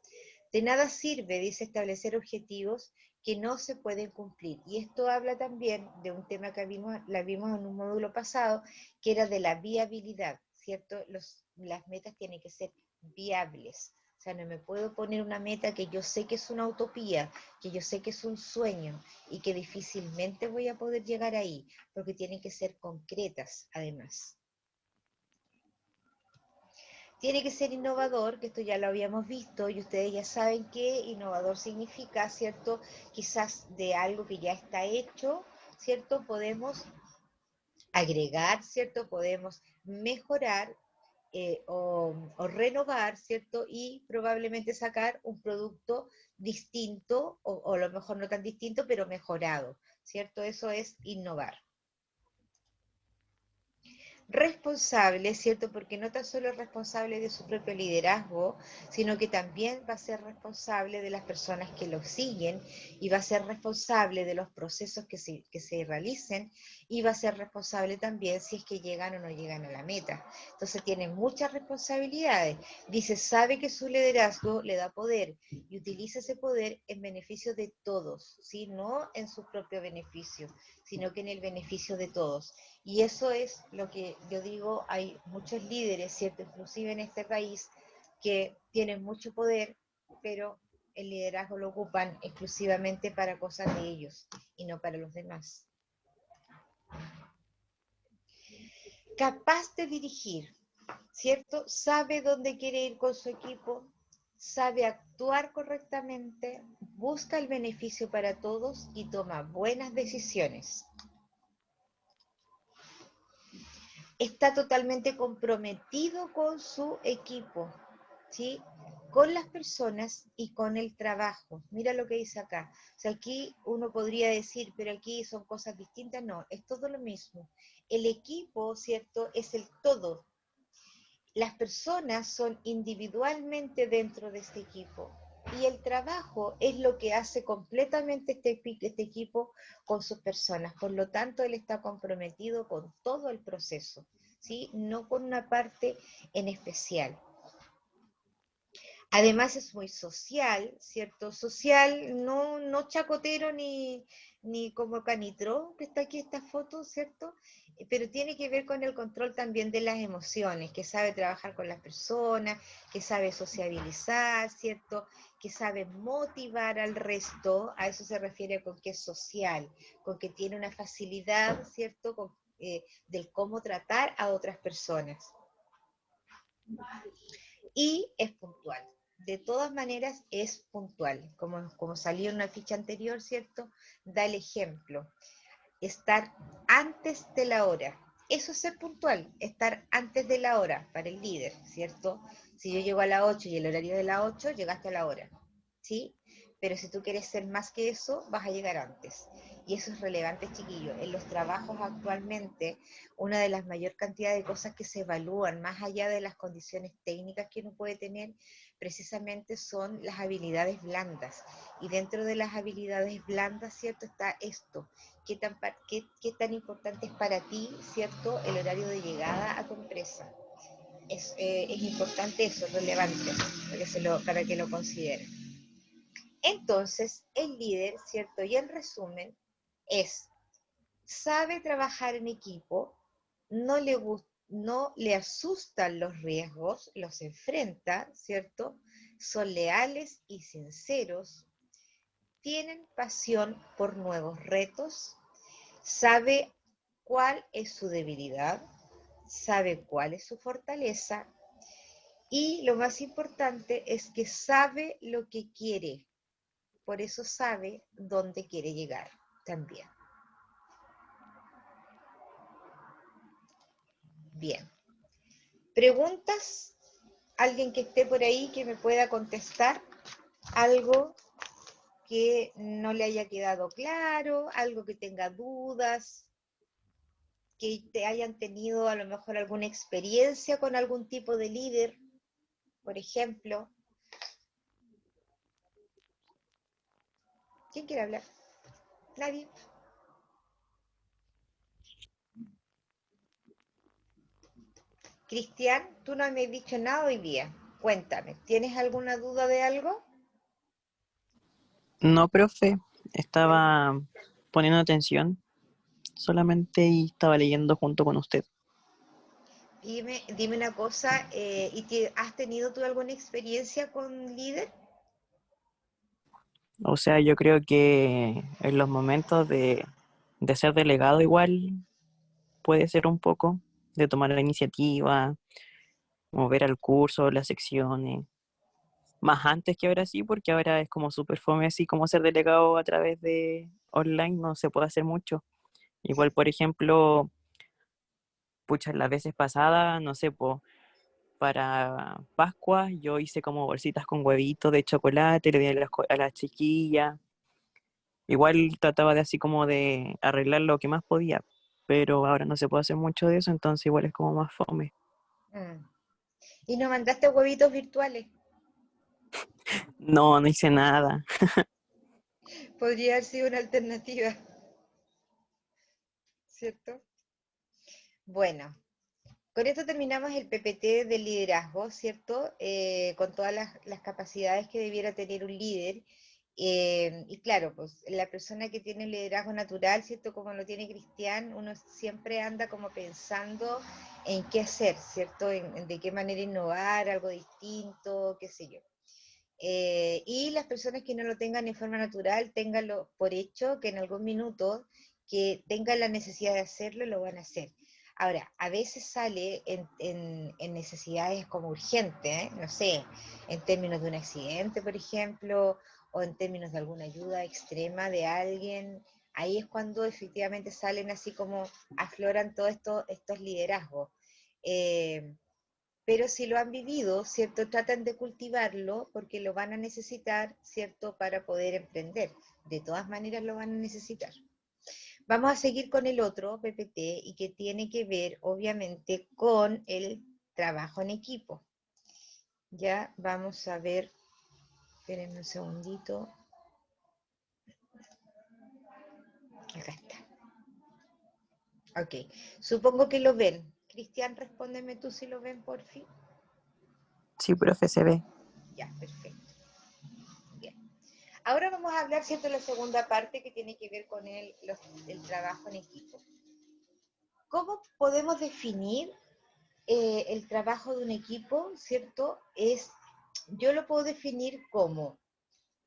Speaker 1: De nada sirve, dice, establecer objetivos que no se pueden cumplir. Y esto habla también de un tema que vimos en un módulo pasado, que era de la viabilidad, ¿cierto? Las metas tienen que ser viables. O sea, no me puedo poner una meta que yo sé que es una utopía, que yo sé que es un sueño y que difícilmente voy a poder llegar ahí, porque tienen que ser concretas, además. Tiene que ser innovador, que esto ya lo habíamos visto y ustedes ya saben que innovador significa, ¿cierto? Quizás de algo que ya está hecho, ¿cierto? Podemos agregar, ¿cierto? Podemos mejorar o renovar, ¿cierto? Y probablemente sacar un producto distinto o a lo mejor no tan distinto, pero mejorado, ¿cierto? Eso es innovar. Responsable, ¿cierto? Porque no tan solo es responsable de su propio liderazgo, sino que también va a ser responsable de las personas que lo siguen y va a ser responsable de los procesos que se realicen y va a ser responsable también si es que llegan o no llegan a la meta. Entonces tiene muchas responsabilidades. Dice, sabe que su liderazgo le da poder y utiliza ese poder en beneficio de todos, ¿sí? No en su propio beneficio, sino que en el beneficio de todos. Y eso es lo que yo digo, hay muchos líderes, ¿cierto? Inclusive en este país, que tienen mucho poder, pero el liderazgo lo ocupan exclusivamente para cosas de ellos y no para los demás. Capaz de dirigir, ¿cierto? Sabe dónde quiere ir con su equipo, sabe actuar correctamente, busca el beneficio para todos y toma buenas decisiones. Está totalmente comprometido con su equipo, ¿sí? Con las personas y con el trabajo. Mira lo que dice acá. O sea, aquí uno podría decir, pero aquí son cosas distintas. No, es todo lo mismo. El equipo, ¿cierto? Es el todo. Las personas son individualmente dentro de este equipo. Y el trabajo es lo que hace completamente este equipo con sus personas. Por lo tanto, él está comprometido con todo el proceso, ¿sí? No con una parte en especial. Además es muy social, ¿cierto? Social, no chacotero ni como Canitró, que está aquí esta foto, ¿cierto? Pero tiene que ver con el control también de las emociones, que sabe trabajar con las personas, que sabe sociabilizar, ¿cierto? Que sabe motivar al resto, a eso se refiere con que es social, con que tiene una facilidad, ¿cierto? Del cómo tratar a otras personas. Y es puntual. De todas maneras es puntual, como salió en una ficha anterior, ¿cierto? Da el ejemplo. Estar antes de la hora. Eso es ser puntual, estar antes de la hora para el líder, ¿cierto? Si yo llego a las 8 y el horario de las 8, llegaste a la hora, ¿sí? Pero si tú quieres ser más que eso, vas a llegar antes. Y eso es relevante, chiquillos. En los trabajos actualmente, una de las mayor cantidades de cosas que se evalúan, más allá de las condiciones técnicas que uno puede tener, precisamente son las habilidades blandas. Y dentro de las habilidades blandas, ¿cierto? Está esto. ¿Qué tan importante es para ti, ¿cierto? El horario de llegada a tu empresa. Es importante eso, es relevante, para que lo consideren. Entonces, el líder, ¿cierto? Y en resumen, sabe trabajar en equipo, no le asustan los riesgos, los enfrenta, ¿cierto? Son leales y sinceros, tienen pasión por nuevos retos, sabe cuál es su debilidad, sabe cuál es su fortaleza y lo más importante es que sabe lo que quiere. Por eso sabe dónde quiere llegar también. Bien. ¿Preguntas? ¿Alguien que esté por ahí que me pueda contestar? ¿Algo que no le haya quedado claro? ¿Algo que tenga dudas? que te hayan tenido a lo mejor alguna experiencia con algún tipo de líder, por ejemplo. ¿Quién quiere hablar? Nadie. Cristian, tú no me has dicho nada hoy día. Cuéntame, ¿tienes alguna duda de algo?
Speaker 5: No, profe, estaba poniendo atención solamente y estaba leyendo junto con usted.
Speaker 1: Dime una cosa, ¿has tenido tú alguna experiencia con líder?
Speaker 5: O sea, yo creo que en los momentos de ser delegado igual puede ser un poco, de tomar la iniciativa, mover al curso, las secciones. Más antes que ahora sí, porque ahora es como súper fome así como ser delegado a través de online, no se puede hacer mucho. Igual, por ejemplo, pucha, las veces pasadas, no sé, para Pascua yo hice como bolsitas con huevitos de chocolate, le di a las chiquillas. Igual trataba de así como de arreglar lo que más podía, pero ahora no se puede hacer mucho de eso, entonces igual es como más fome.
Speaker 1: Mm. ¿Y no mandaste huevitos virtuales?
Speaker 5: No, no hice nada.
Speaker 1: Podría haber sido una alternativa, ¿cierto? Bueno, con esto terminamos el PPT del liderazgo, ¿cierto? Con todas las capacidades que debiera tener un líder. Y claro, pues la persona que tiene liderazgo natural, ¿cierto? Como lo tiene Cristian, uno siempre anda como pensando en qué hacer, ¿cierto? En de qué manera innovar, algo distinto, qué sé yo. Y las personas que no lo tengan en forma natural, ténganlo por hecho que en algún minuto que tengan la necesidad de hacerlo, lo van a hacer. Ahora, a veces sale en necesidades como urgentes, ¿eh? No sé, en términos de un accidente, por ejemplo, o en términos de alguna ayuda extrema de alguien. Ahí es cuando efectivamente salen así como afloran todos estos liderazgos. Eh, pero si lo han vivido, ¿cierto? Tratan de cultivarlo porque lo van a necesitar, ¿cierto? Para poder emprender. De todas maneras lo van a necesitar. Vamos a seguir con el otro PPT y que tiene que ver, obviamente, con el trabajo en equipo. Ya vamos a ver, espérenme un segundito. Acá está. Ok, supongo que lo ven. Cristian, respóndeme tú si lo ven, por fin.
Speaker 5: Sí, profe, se ve.
Speaker 1: Ya, perfecto. Bien. Ahora vamos a hablar, ¿cierto?, de la segunda parte que tiene que ver con el trabajo en equipo. ¿Cómo podemos definir el trabajo de un equipo, ¿cierto? Yo lo puedo definir como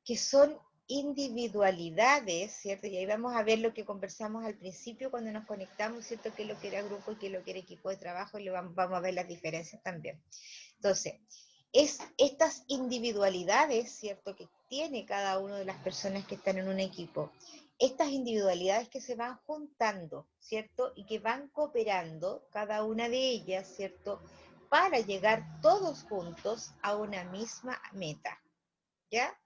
Speaker 1: que son individualidades, ¿cierto? Y ahí vamos a ver lo que conversamos al principio cuando nos conectamos, ¿cierto? Qué es lo que era grupo y qué es lo que era equipo de trabajo, y vamos a ver las diferencias también. Entonces, es estas individualidades, ¿cierto?, que tiene cada una de las personas que están en un equipo, estas individualidades que se van juntando, ¿cierto?, y que van cooperando, cada una de ellas, ¿cierto?, para llegar todos juntos a una misma meta, ¿ya?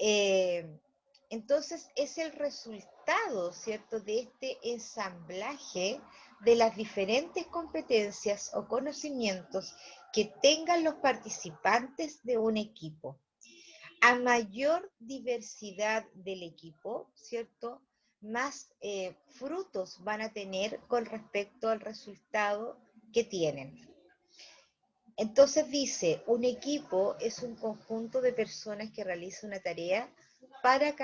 Speaker 1: Eh, entonces es el resultado, ¿cierto?, de este ensamblaje de las diferentes competencias o conocimientos que tengan los participantes de un equipo. A mayor diversidad del equipo, ¿cierto?, más frutos van a tener con respecto al resultado que tienen. Entonces dice, un equipo es un conjunto de personas que realiza una tarea para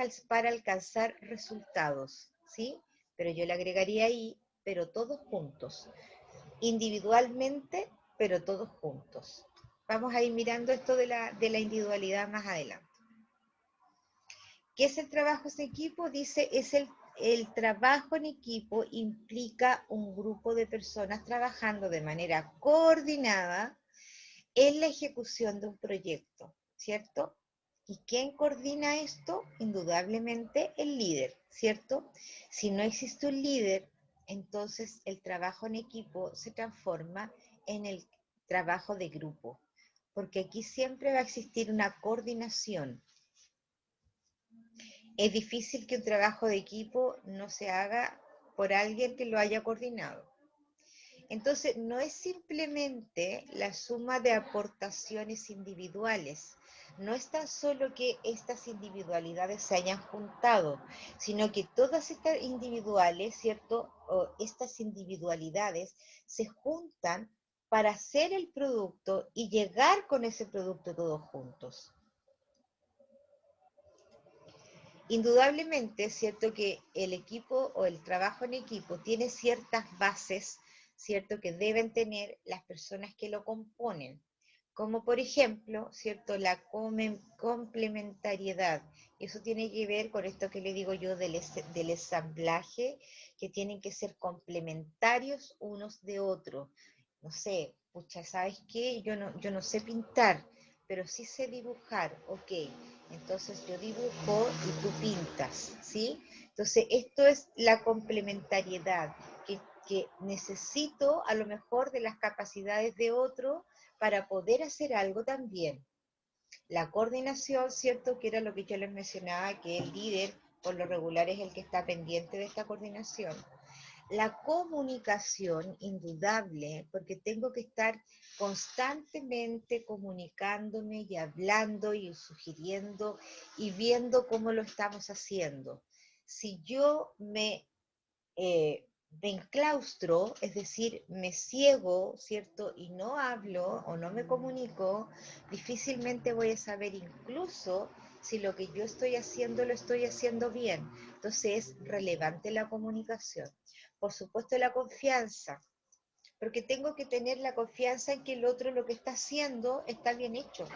Speaker 1: alcanzar resultados, ¿sí? Pero yo le agregaría ahí, pero todos juntos. Individualmente, pero todos juntos. Vamos a ir mirando esto de la individualidad más adelante. ¿Qué es el trabajo en equipo? Dice, el trabajo en equipo implica un grupo de personas trabajando de manera coordinada en la ejecución de un proyecto, ¿cierto? ¿Y quién coordina esto? Indudablemente el líder, ¿cierto? Si no existe un líder, entonces el trabajo en equipo se transforma en el trabajo de grupo, porque aquí siempre va a existir una coordinación. Es difícil que un trabajo de equipo no se haga por alguien que lo haya coordinado, Entonces, no es simplemente la suma de aportaciones individuales. No es tan solo que estas individualidades se hayan juntado, sino que todas estas individuales, ¿cierto? O estas individualidades se juntan para hacer el producto y llegar con ese producto todos juntos. Indudablemente es cierto que el equipo o el trabajo en equipo tiene ciertas bases, cierto, que deben tener las personas que lo componen, como por ejemplo, cierto, la complementariedad. Y eso tiene que ver con esto que le digo yo del ensamblaje, que tienen que ser complementarios unos de otros. No sé, pucha, ¿sabes qué? Yo no sé pintar, pero sí sé dibujar, ok. Entonces yo dibujo y tú pintas, ¿sí? Entonces esto es la complementariedad, que necesito a lo mejor de las capacidades de otro para poder hacer algo también. La coordinación, ¿cierto? Que era lo que yo les mencionaba, que el líder por lo regular es el que está pendiente de esta coordinación. La comunicación, indudable, porque tengo que estar constantemente comunicándome y hablando y sugiriendo y viendo cómo lo estamos haciendo. Si yo me enclaustro, es decir, me ciego, ¿cierto? Y no hablo o no me comunico, difícilmente voy a saber incluso si lo que yo estoy haciendo lo estoy haciendo bien. Entonces es relevante la comunicación. Por supuesto la confianza, porque tengo que tener la confianza en que el otro lo que está haciendo está bien hecho,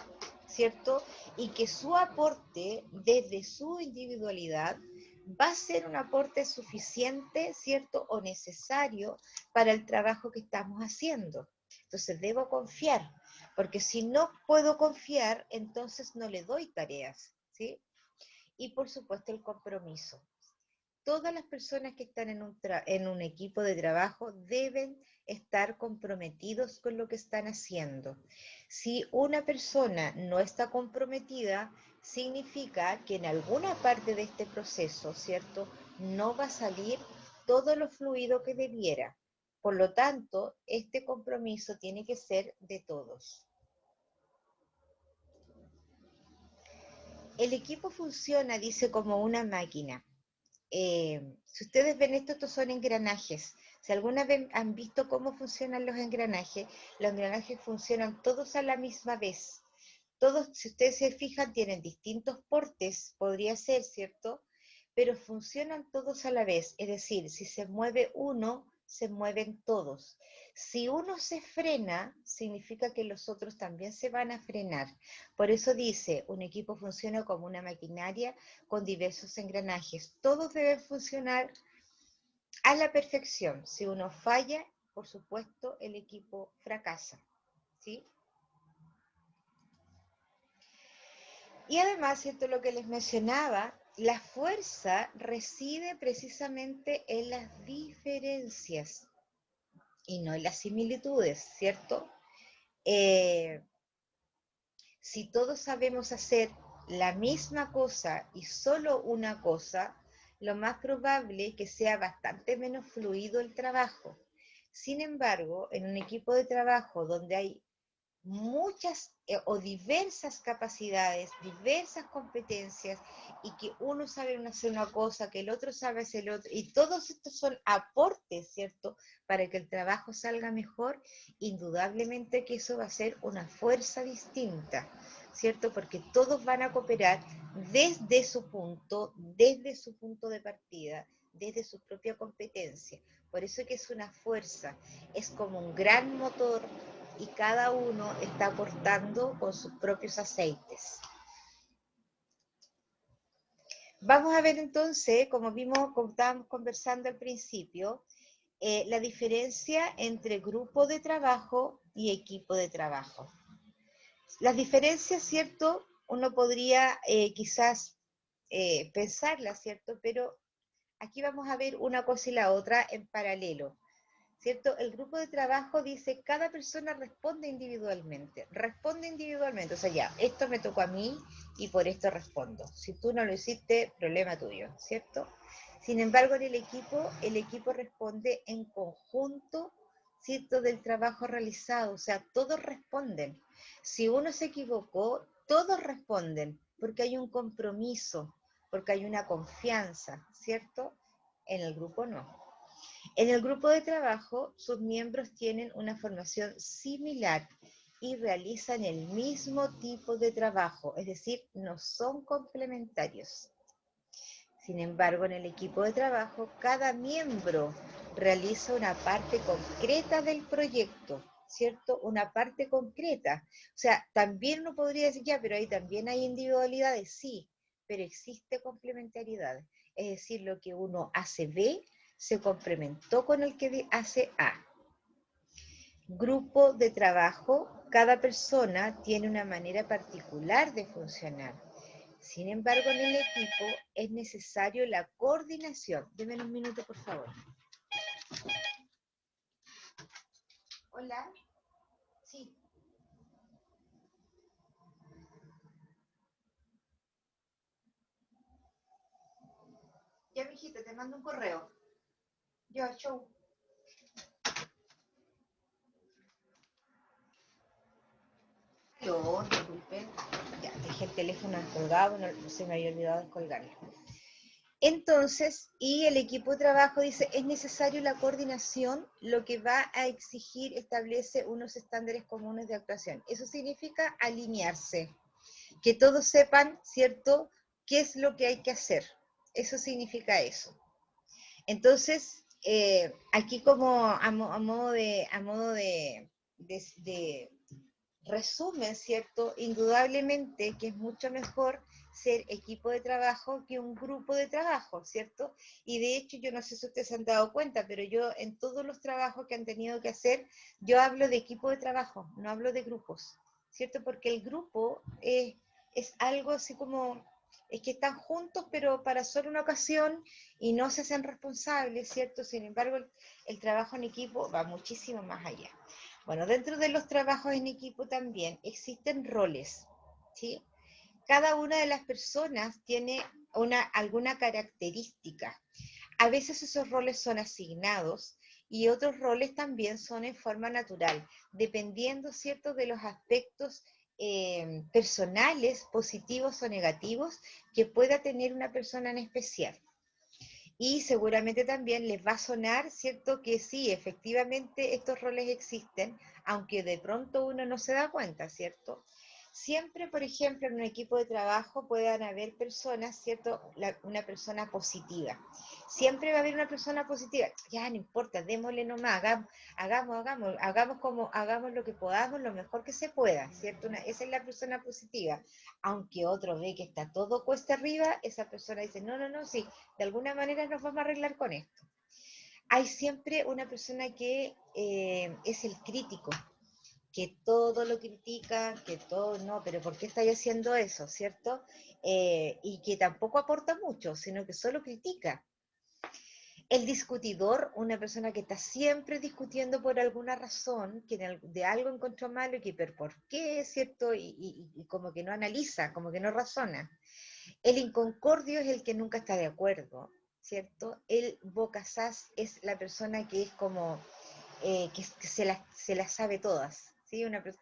Speaker 1: ¿cierto? Y que su aporte desde su individualidad va a ser un aporte suficiente, ¿cierto? O necesario para el trabajo que estamos haciendo. Entonces debo confiar, porque si no puedo confiar, entonces no le doy tareas, ¿sí? Y por supuesto el compromiso. Todas las personas que están en un equipo de trabajo deben estar comprometidos con lo que están haciendo. Si una persona no está comprometida, significa que en alguna parte de este proceso, ¿cierto?, no va a salir todo lo fluido que debiera. Por lo tanto, este compromiso tiene que ser de todos. El equipo funciona, dice, como una máquina. Si ustedes ven esto, estos son engranajes. Si alguna vez han visto cómo funcionan los engranajes funcionan todos a la misma vez. Todos, si ustedes se fijan, tienen distintos portes, podría ser, ¿cierto? Pero funcionan todos a la vez. Es decir, si se mueve uno, se mueven todos. Si uno se frena, significa que los otros también se van a frenar. Por eso dice, un equipo funciona como una maquinaria con diversos engranajes. Todos deben funcionar a la perfección. Si uno falla, por supuesto, el equipo fracasa, ¿sí? Y además, ¿cierto? Lo que les mencionaba, la fuerza reside precisamente en las diferencias y no en las similitudes, ¿cierto? Si todos sabemos hacer la misma cosa y solo una cosa, lo más probable es que sea bastante menos fluido el trabajo. Sin embargo, en un equipo de trabajo donde hay muchas o diversas capacidades, diversas competencias, y que uno sabe hacer una cosa, que el otro sabe hacer el otro, y todos estos son aportes, ¿cierto?, para que el trabajo salga mejor, indudablemente que eso va a ser una fuerza distinta, ¿cierto?, porque todos van a cooperar desde su punto de partida, desde su propia competencia. Por eso que es una fuerza, es como un gran motor y cada uno está aportando con sus propios aceites. Vamos a ver entonces, como estábamos conversando al principio, la diferencia entre grupo de trabajo y equipo de trabajo. Las diferencias, ¿cierto? Uno podría quizás pensarlas, ¿cierto? Pero aquí vamos a ver una cosa y la otra en paralelo. ¿Cierto? El grupo de trabajo dice, cada persona responde individualmente, o sea, ya, esto me tocó a mí y por esto respondo. Si tú no lo hiciste, problema tuyo, ¿cierto? Sin embargo, en el equipo responde en conjunto, ¿cierto?, del trabajo realizado. O sea, todos responden. Si uno se equivocó, todos responden, porque hay un compromiso, porque hay una confianza, ¿cierto? En el grupo no. En el grupo de trabajo, sus miembros tienen una formación similar y realizan el mismo tipo de trabajo, es decir, no son complementarios. Sin embargo, en el equipo de trabajo, cada miembro realiza una parte concreta del proyecto, ¿cierto? Una parte concreta. O sea, también uno podría decir, ya, pero ahí también hay individualidades, sí, pero existe complementariedad. Es decir, lo que uno hace B se complementó con el que hace A. Grupo de trabajo, cada persona tiene una manera particular de funcionar. Sin embargo, en el equipo es necesario la coordinación. Deme un minuto, por favor. Hola. Sí. Ya, mijita, te mando un correo. Yo, show. Aló, disculpen. Ya, dejé el teléfono descolgado, no se me había olvidado descolgarlo. Entonces, y el equipo de trabajo dice, es necesario la coordinación, lo que va a exigir, establece unos estándares comunes de actuación. Eso significa alinearse, que todos sepan, ¿cierto?, qué es lo que hay que hacer. Eso significa eso. Entonces, aquí como a modo de resumen, ¿cierto? Indudablemente que es mucho mejor ser equipo de trabajo que un grupo de trabajo, ¿cierto? Y de hecho, yo no sé si ustedes se han dado cuenta, pero yo en todos los trabajos que han tenido que hacer, yo hablo de equipo de trabajo, no hablo de grupos, ¿cierto? Porque el grupo es algo así como, es que están juntos, pero para solo una ocasión y no se hacen responsables, ¿cierto? Sin embargo, el trabajo en equipo va muchísimo más allá. Bueno, dentro de los trabajos en equipo también existen roles, ¿sí? Cada una de las personas tiene alguna característica. A veces esos roles son asignados y otros roles también son en forma natural, dependiendo, ¿cierto?, de los aspectos personales, positivos o negativos, que pueda tener una persona en especial. Y seguramente también les va a sonar, ¿cierto?, que sí, efectivamente estos roles existen, aunque de pronto uno no se da cuenta, ¿cierto? Siempre, por ejemplo, en un equipo de trabajo puedan haber personas, ¿cierto?, una persona positiva. Siempre va a haber una persona positiva. Ya, no importa, démosle nomás, hagamos lo que podamos, lo mejor que se pueda, ¿cierto? Esa es la persona positiva. Aunque otro ve que está todo cuesta arriba, esa persona dice, no, sí, de alguna manera nos vamos a arreglar con esto. Hay siempre una persona que es el crítico, que todo lo critica, que todo no, pero ¿por qué estáis haciendo eso, cierto? Y que tampoco aporta mucho, sino que solo critica. El discutidor, una persona que está siempre discutiendo por alguna razón, que de algo encontró malo y que, pero ¿por qué, cierto? Y como que no analiza, como que no razona. El inconcordio es el que nunca está de acuerdo, ¿cierto? El bocazaz es la persona que es como, que se las sabe todas, ¿sí? Pues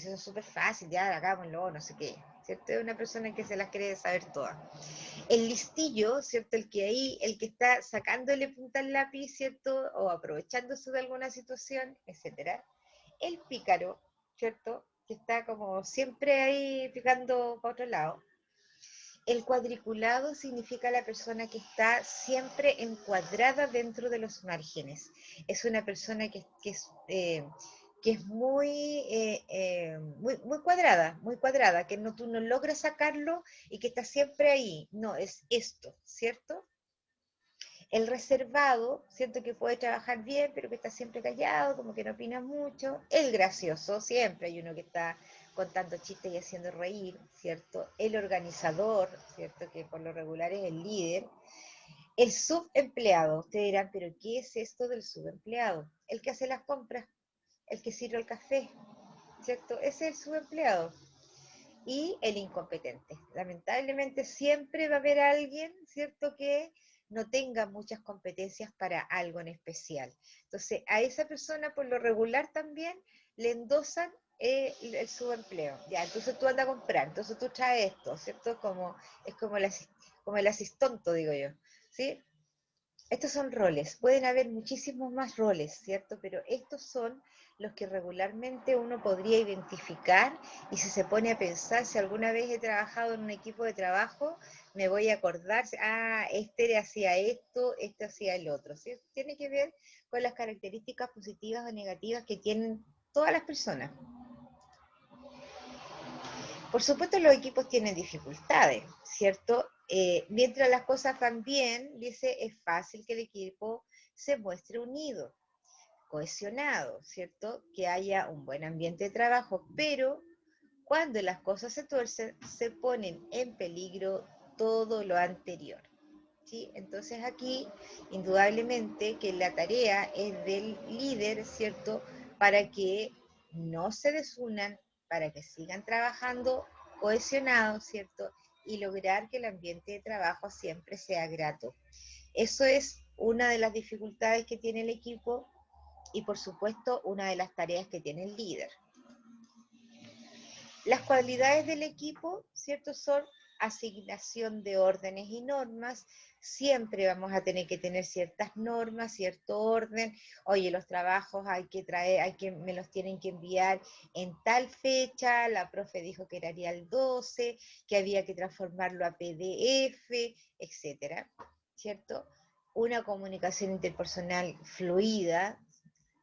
Speaker 1: eso es súper fácil, ya hagámoslo, no sé qué, ¿cierto? Es una persona que se las cree saber todas. El listillo, ¿cierto? El que está sacándole punta al lápiz, ¿cierto? O aprovechándose de alguna situación, etcétera. El pícaro, ¿cierto? Que está como siempre ahí picando para otro lado. El cuadriculado significa la persona que está siempre encuadrada dentro de los márgenes. Es una persona que es muy cuadrada, que tú no logras sacarlo y que está siempre ahí. No, es esto, ¿cierto? El reservado, siento que puede trabajar bien, pero que está siempre callado, como que no opina mucho. El gracioso, siempre hay uno que está contando chistes y haciendo reír, ¿cierto? El organizador, ¿cierto? Que por lo regular es el líder. El subempleado, ustedes dirán, pero ¿qué es esto del subempleado? El que hace las compras, el que sirve el café, ¿cierto? Ese es el subempleado. Y el incompetente. Lamentablemente siempre va a haber alguien, ¿cierto?, que no tenga muchas competencias para algo en especial. Entonces, a esa persona por lo regular también le endosan el subempleo. Ya, entonces tú andas a comprar, entonces tú traes esto, ¿cierto? Es como el asistonto, digo yo, ¿sí? Estos son roles, pueden haber muchísimos más roles, ¿cierto? Pero estos son los que regularmente uno podría identificar, y si se pone a pensar, si alguna vez he trabajado en un equipo de trabajo, me voy a acordar, este hacía esto, este hacía el otro, ¿sí? Tiene que ver con las características positivas o negativas que tienen todas las personas. Por supuesto, los equipos tienen dificultades, ¿cierto? Mientras las cosas van bien, dice, es fácil que el equipo se muestre unido, cohesionado, ¿cierto? Que haya un buen ambiente de trabajo, pero cuando las cosas se tuercen, se ponen en peligro todo lo anterior, ¿sí? Entonces aquí, indudablemente, que la tarea es del líder, ¿cierto? Para que no se desunan, para que sigan trabajando cohesionados, ¿cierto? Y lograr que el ambiente de trabajo siempre sea grato. Eso es una de las dificultades que tiene el equipo y, por supuesto, una de las tareas que tiene el líder. Las cualidades del equipo, ¿cierto? Son asignación de órdenes y normas. Siempre vamos a tener que tener ciertas normas, cierto orden. Oye, los trabajos me los tienen que enviar en tal fecha. La profe dijo que era el 12, que había que transformarlo a PDF, etcétera, ¿cierto? Una comunicación interpersonal fluida,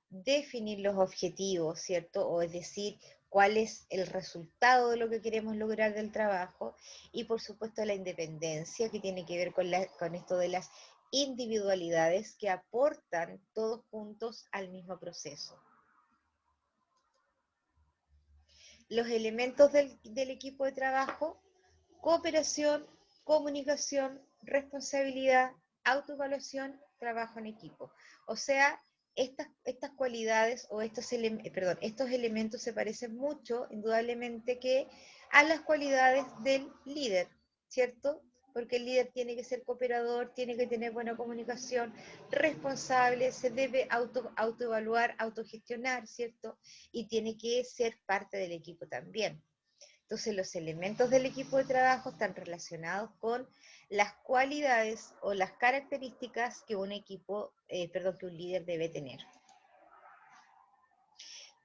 Speaker 1: definir los objetivos, ¿cierto? O es decir, cuál es el resultado de lo que queremos lograr del trabajo, y por supuesto la independencia, que tiene que ver con esto de las individualidades que aportan todos juntos al mismo proceso. Los elementos del equipo de trabajo: cooperación, comunicación, responsabilidad, autoevaluación, trabajo en equipo. O sea, estas cualidades o estos elementos se parecen mucho, indudablemente, que a las cualidades del líder, ¿cierto? Porque el líder tiene que ser cooperador, tiene que tener buena comunicación, responsable, se debe autoevaluar, autogestionar, ¿cierto? Y tiene que ser parte del equipo también. Entonces, los elementos del equipo de trabajo están relacionados con las cualidades o las características que un líder debe tener.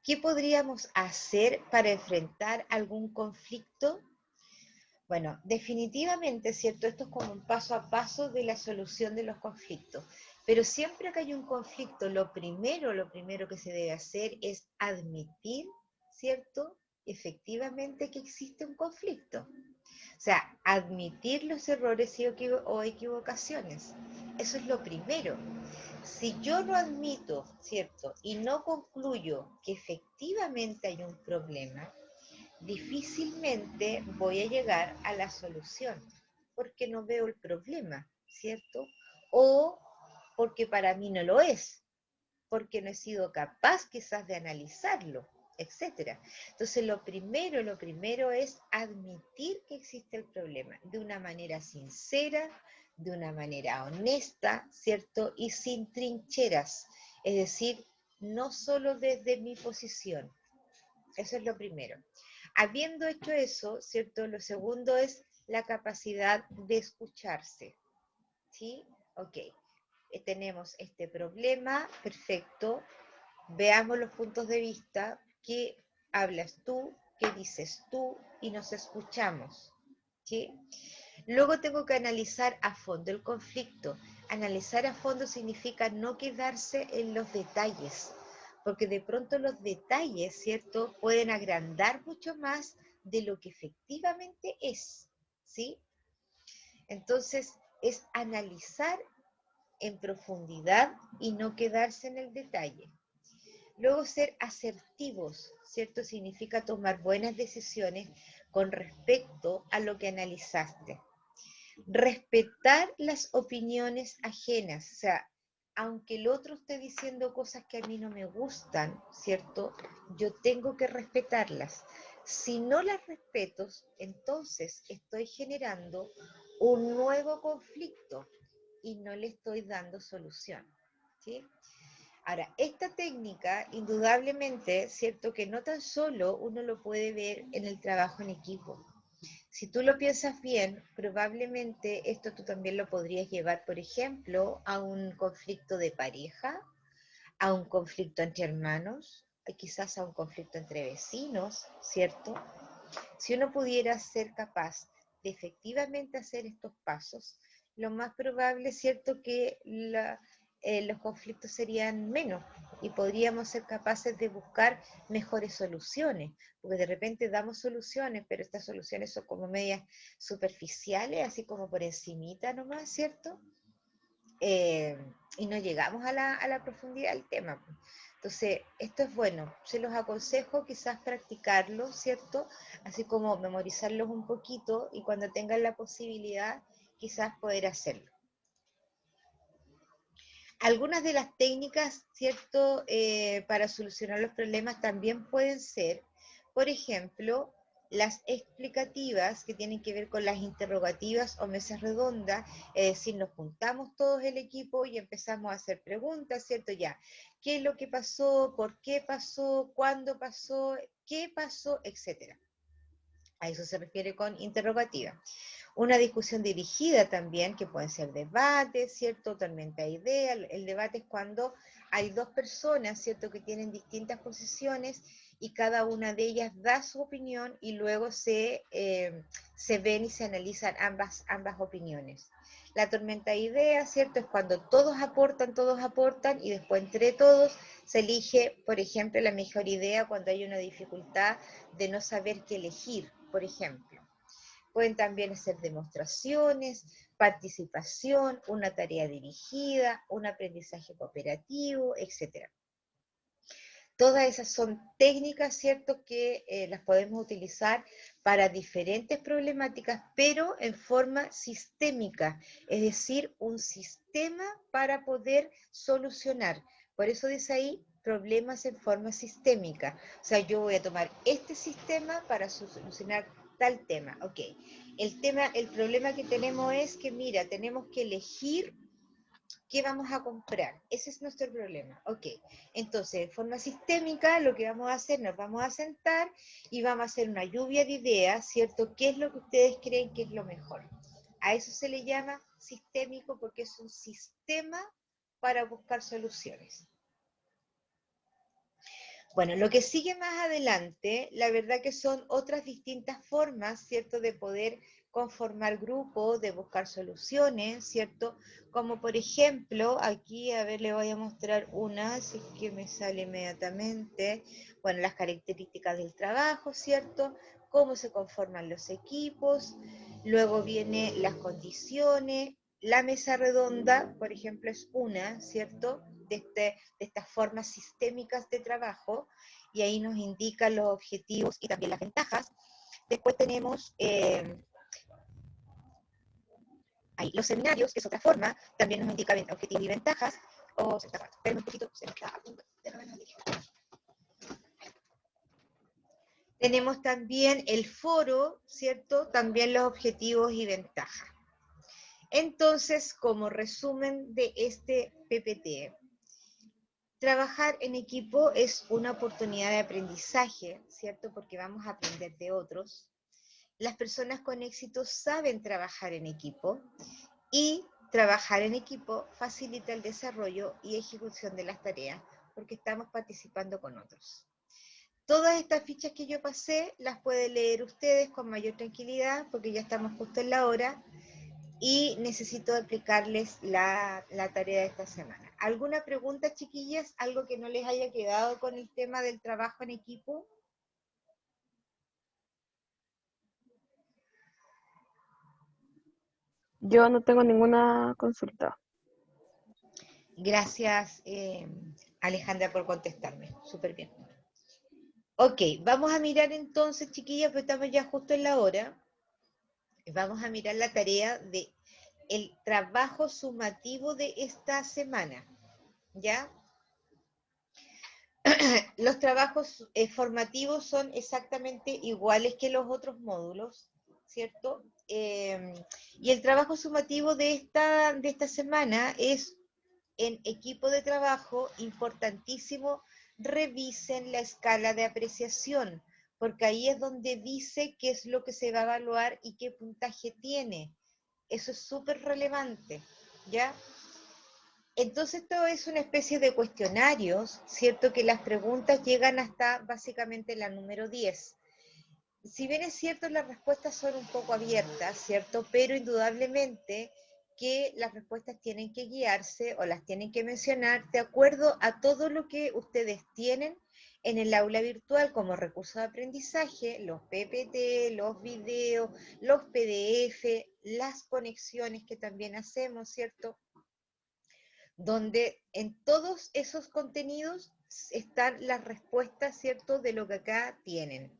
Speaker 1: ¿Qué podríamos hacer para enfrentar algún conflicto? Bueno, definitivamente, ¿cierto? Esto es como un paso a paso de la solución de los conflictos. Pero siempre que hay un conflicto, lo primero que se debe hacer es admitir, ¿cierto? Efectivamente que existe un conflicto. O sea, admitir los errores o equivocaciones. Eso es lo primero. Si yo no admito, ¿cierto? Y no concluyo que efectivamente hay un problema, difícilmente voy a llegar a la solución, porque no veo el problema, ¿cierto? O porque para mí no lo es, porque no he sido capaz quizás de analizarlo, etcétera. Entonces lo primero es admitir que existe el problema de una manera sincera, de una manera honesta, ¿cierto? Y sin trincheras, es decir, no solo desde mi posición. Eso es lo primero. Habiendo hecho eso, ¿cierto? Lo segundo es la capacidad de escucharse, ¿sí? Ok, tenemos este problema, perfecto, veamos los puntos de vista, qué hablas tú, qué dices tú, y nos escuchamos, ¿sí? Luego tengo que analizar a fondo el conflicto. Analizar a fondo significa no quedarse en los detalles, porque de pronto los detalles, ¿cierto?, pueden agrandar mucho más de lo que efectivamente es, ¿sí? Entonces, es analizar en profundidad y no quedarse en el detalle. Luego, ser asertivos, ¿cierto? Significa tomar buenas decisiones con respecto a lo que analizaste. Respetar las opiniones ajenas, o sea, aunque el otro esté diciendo cosas que a mí no me gustan, ¿cierto? Yo tengo que respetarlas. Si no las respeto, entonces estoy generando un nuevo conflicto. y no le estoy dando solución, ¿sí? Ahora, esta técnica, indudablemente, cierto que no tan solo uno lo puede ver en el trabajo en equipo. Si tú lo piensas bien, probablemente esto tú también lo podrías llevar, por ejemplo, a un conflicto de pareja, a un conflicto entre hermanos, quizás a un conflicto entre vecinos, ¿cierto? Si uno pudiera ser capaz de efectivamente hacer estos pasos, lo más probable es cierto que los conflictos serían menos y podríamos ser capaces de buscar mejores soluciones, porque de repente damos soluciones, pero estas soluciones son como medias superficiales, así como por encimita nomás, ¿cierto? Y no llegamos a la profundidad del tema. Entonces, esto es bueno, se los aconsejo quizás practicarlo, ¿cierto? Así como memorizarlos un poquito y cuando tengan la posibilidad, quizás poder hacerlo. Algunas de las técnicas, ¿cierto?, para solucionar los problemas también pueden ser, por ejemplo, las explicativas que tienen que ver con las interrogativas o mesas redondas, es decir, nos juntamos todos el equipo y empezamos a hacer preguntas, ¿cierto? Ya, ¿qué es lo que pasó? ¿Por qué pasó? ¿Cuándo pasó? ¿Qué pasó? Etcétera. A eso se refiere con interrogativa. Una discusión dirigida también, que pueden ser debates, ¿cierto? Tormenta de ideas. El debate es cuando hay dos personas, ¿cierto?, que tienen distintas posiciones y cada una de ellas da su opinión y luego se ven y se analizan ambas opiniones. La tormenta de ideas, ¿cierto?, es cuando todos aportan y después entre todos se elige, por ejemplo, la mejor idea cuando hay una dificultad de no saber qué elegir, por ejemplo. Pueden también ser demostraciones, participación, una tarea dirigida, un aprendizaje cooperativo, etc. Todas esas son técnicas, ¿cierto?, que las podemos utilizar para diferentes problemáticas, pero en forma sistémica, es decir, un sistema para poder solucionar. Por eso dice ahí, problemas en forma sistémica. O sea, yo voy a tomar este sistema para solucionar tal tema. Ok, el problema que tenemos es que, mira, tenemos que elegir ¿qué vamos a comprar? Ese es nuestro problema. Ok, entonces, de forma sistémica, lo que vamos a hacer, nos vamos a sentar y vamos a hacer una lluvia de ideas, ¿cierto? ¿Qué es lo que ustedes creen que es lo mejor? A eso se le llama sistémico porque es un sistema para buscar soluciones. Bueno, lo que sigue más adelante, la verdad que son otras distintas formas, ¿cierto?, de poder conformar grupos, de buscar soluciones, ¿cierto? Como por ejemplo, aquí, a ver, le voy a mostrar una, así que me sale inmediatamente, bueno, las características del trabajo, ¿cierto? Cómo se conforman los equipos, luego vienen las condiciones, la mesa redonda, por ejemplo, es una, ¿cierto?, de estas formas sistémicas de trabajo, y ahí nos indican los objetivos y también las ventajas. Después tenemos ahí los seminarios, que es otra forma, también nos indican objetivos y ventajas. Espérame un poquito, se me está abriendo. Tenemos también el foro, ¿cierto? También los objetivos y ventajas. Entonces, como resumen de este PPT, trabajar en equipo es una oportunidad de aprendizaje, ¿cierto? Porque vamos a aprender de otros. Las personas con éxito saben trabajar en equipo y trabajar en equipo facilita el desarrollo y ejecución de las tareas porque estamos participando con otros. Todas estas fichas que yo pasé las pueden leer ustedes con mayor tranquilidad porque ya estamos justo en la hora y necesito aplicarles la tarea de esta semana. ¿Alguna pregunta, chiquillas? ¿Algo que no les haya quedado con el tema del trabajo en equipo?
Speaker 4: Yo no tengo ninguna consulta.
Speaker 1: Gracias, Alejandra, por contestarme. Súper bien. Ok, vamos a mirar entonces, chiquillas, porque estamos ya justo en la hora. Vamos a mirar la tarea de el trabajo sumativo de esta semana, ¿ya? Los trabajos formativos son exactamente iguales que los otros módulos, ¿cierto? Y el trabajo sumativo de esta semana es en equipo de trabajo, importantísimo, revisen la escala de apreciación, porque ahí es donde dice qué es lo que se va a evaluar y qué puntaje tiene. Eso es súper relevante, ¿ya? Entonces esto es una especie de cuestionarios, ¿cierto? Que las preguntas llegan hasta básicamente la número 10. Si bien es cierto, las respuestas son un poco abiertas, ¿cierto? Pero indudablemente que las respuestas tienen que guiarse o las tienen que mencionar de acuerdo a todo lo que ustedes tienen en el aula virtual como recursos de aprendizaje, los PPT, los videos, los PDF, las conexiones que también hacemos, ¿cierto? Donde en todos esos contenidos están las respuestas, ¿cierto? De lo que acá tienen.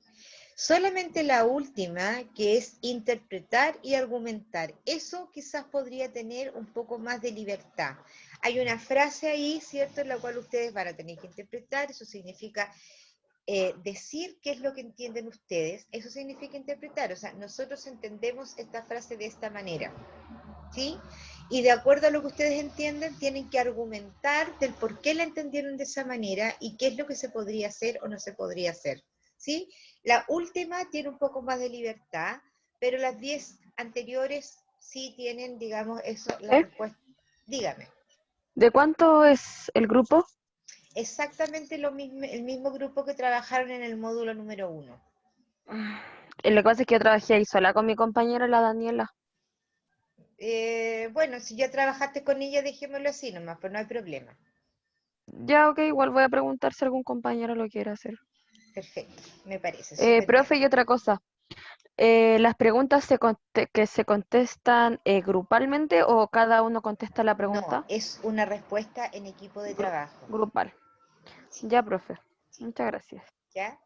Speaker 1: Solamente la última, que es interpretar y argumentar. Eso quizás podría tener un poco más de libertad. Hay una frase ahí, ¿cierto?, en la cual ustedes van a tener que interpretar. Eso significa decir qué es lo que entienden ustedes. Eso significa interpretar. O sea, nosotros entendemos esta frase de esta manera, ¿sí? Y de acuerdo a lo que ustedes entienden, tienen que argumentar del por qué la entendieron de esa manera y qué es lo que se podría hacer o no se podría hacer, ¿sí? La última tiene un poco más de libertad, pero las 10 anteriores sí tienen, digamos, eso, la respuesta. Dígame.
Speaker 3: ¿De cuánto es el grupo?
Speaker 1: Exactamente lo mismo, el mismo grupo que trabajaron en el módulo número 1.
Speaker 3: Lo que pasa es que yo trabajé ahí sola con mi compañera, la Daniela.
Speaker 1: Bueno, si ya trabajaste con ella, dejémoslo así nomás, pues no hay problema.
Speaker 3: Ya, ok, igual voy a preguntar si algún compañero lo quiere hacer.
Speaker 1: Perfecto, me parece súper
Speaker 3: Profe,
Speaker 1: bien.
Speaker 3: y otra cosa. ¿Las preguntas que se contestan grupalmente o cada uno contesta la
Speaker 1: No,
Speaker 3: pregunta?
Speaker 1: es una respuesta en equipo de trabajo.
Speaker 3: Grupal. Ya, profe. Muchas gracias.
Speaker 1: ¿Ya?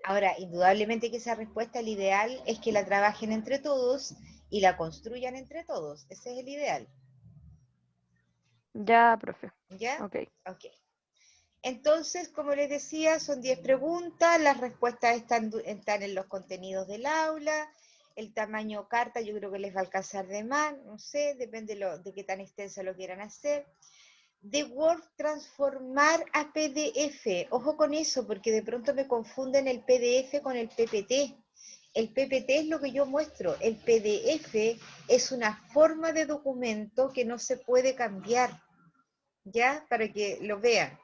Speaker 1: Ahora, indudablemente que esa respuesta, el ideal es que la trabajen entre todos y la construyan entre todos. Ese es el ideal.
Speaker 3: Ya, profe.
Speaker 1: ¿Ya?
Speaker 3: Ok.
Speaker 1: Ok. Entonces, como les decía, son 10 preguntas, las respuestas están en los contenidos del aula, el tamaño carta yo creo que les va a alcanzar de más, no sé, depende de qué tan extensa lo quieran hacer. De Word transformar a PDF, ojo con eso, porque de pronto me confunden el PDF con el PPT. El PPT es lo que yo muestro, el PDF es una forma de documento que no se puede cambiar, ¿ya? Para que lo vean.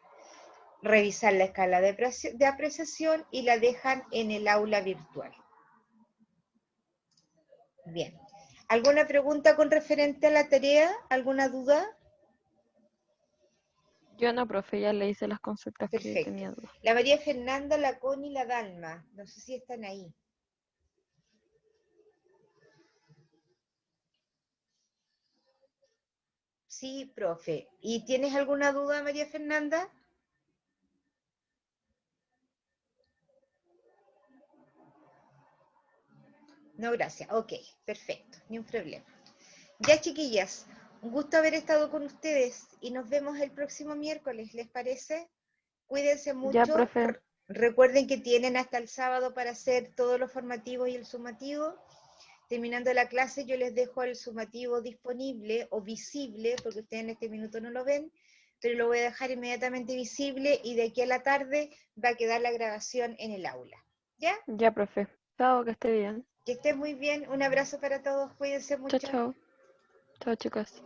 Speaker 1: Revisar la escala de apreciación y la dejan en el aula virtual. Bien. ¿Alguna pregunta con referente a la tarea? ¿Alguna duda?
Speaker 3: Yo no, profe, ya le hice las consultas que
Speaker 1: Perfecto.
Speaker 3: tenía dudas.
Speaker 1: La María Fernanda, la Connie y la Dalma. No sé si están ahí. Sí, profe. ¿Y tienes alguna duda, María Fernanda? No, gracias. Ok, perfecto. Ni un problema. Ya, chiquillas, un gusto haber estado con ustedes y nos vemos el próximo miércoles, ¿les parece? Cuídense
Speaker 3: Ya,
Speaker 1: mucho.
Speaker 3: profe.
Speaker 1: Recuerden que tienen hasta el sábado para hacer todos los formativos y el sumativo. Terminando la clase, yo les dejo el sumativo disponible o visible, porque ustedes en este minuto no lo ven, pero lo voy a dejar inmediatamente visible y de aquí a la tarde va a quedar la grabación en el aula. ¿Ya?
Speaker 3: Ya, profe. Chao, que esté bien.
Speaker 1: Que estén muy bien. Un abrazo para todos. Cuídense
Speaker 3: Chao,
Speaker 1: mucho.
Speaker 3: chao. Chao, chicas.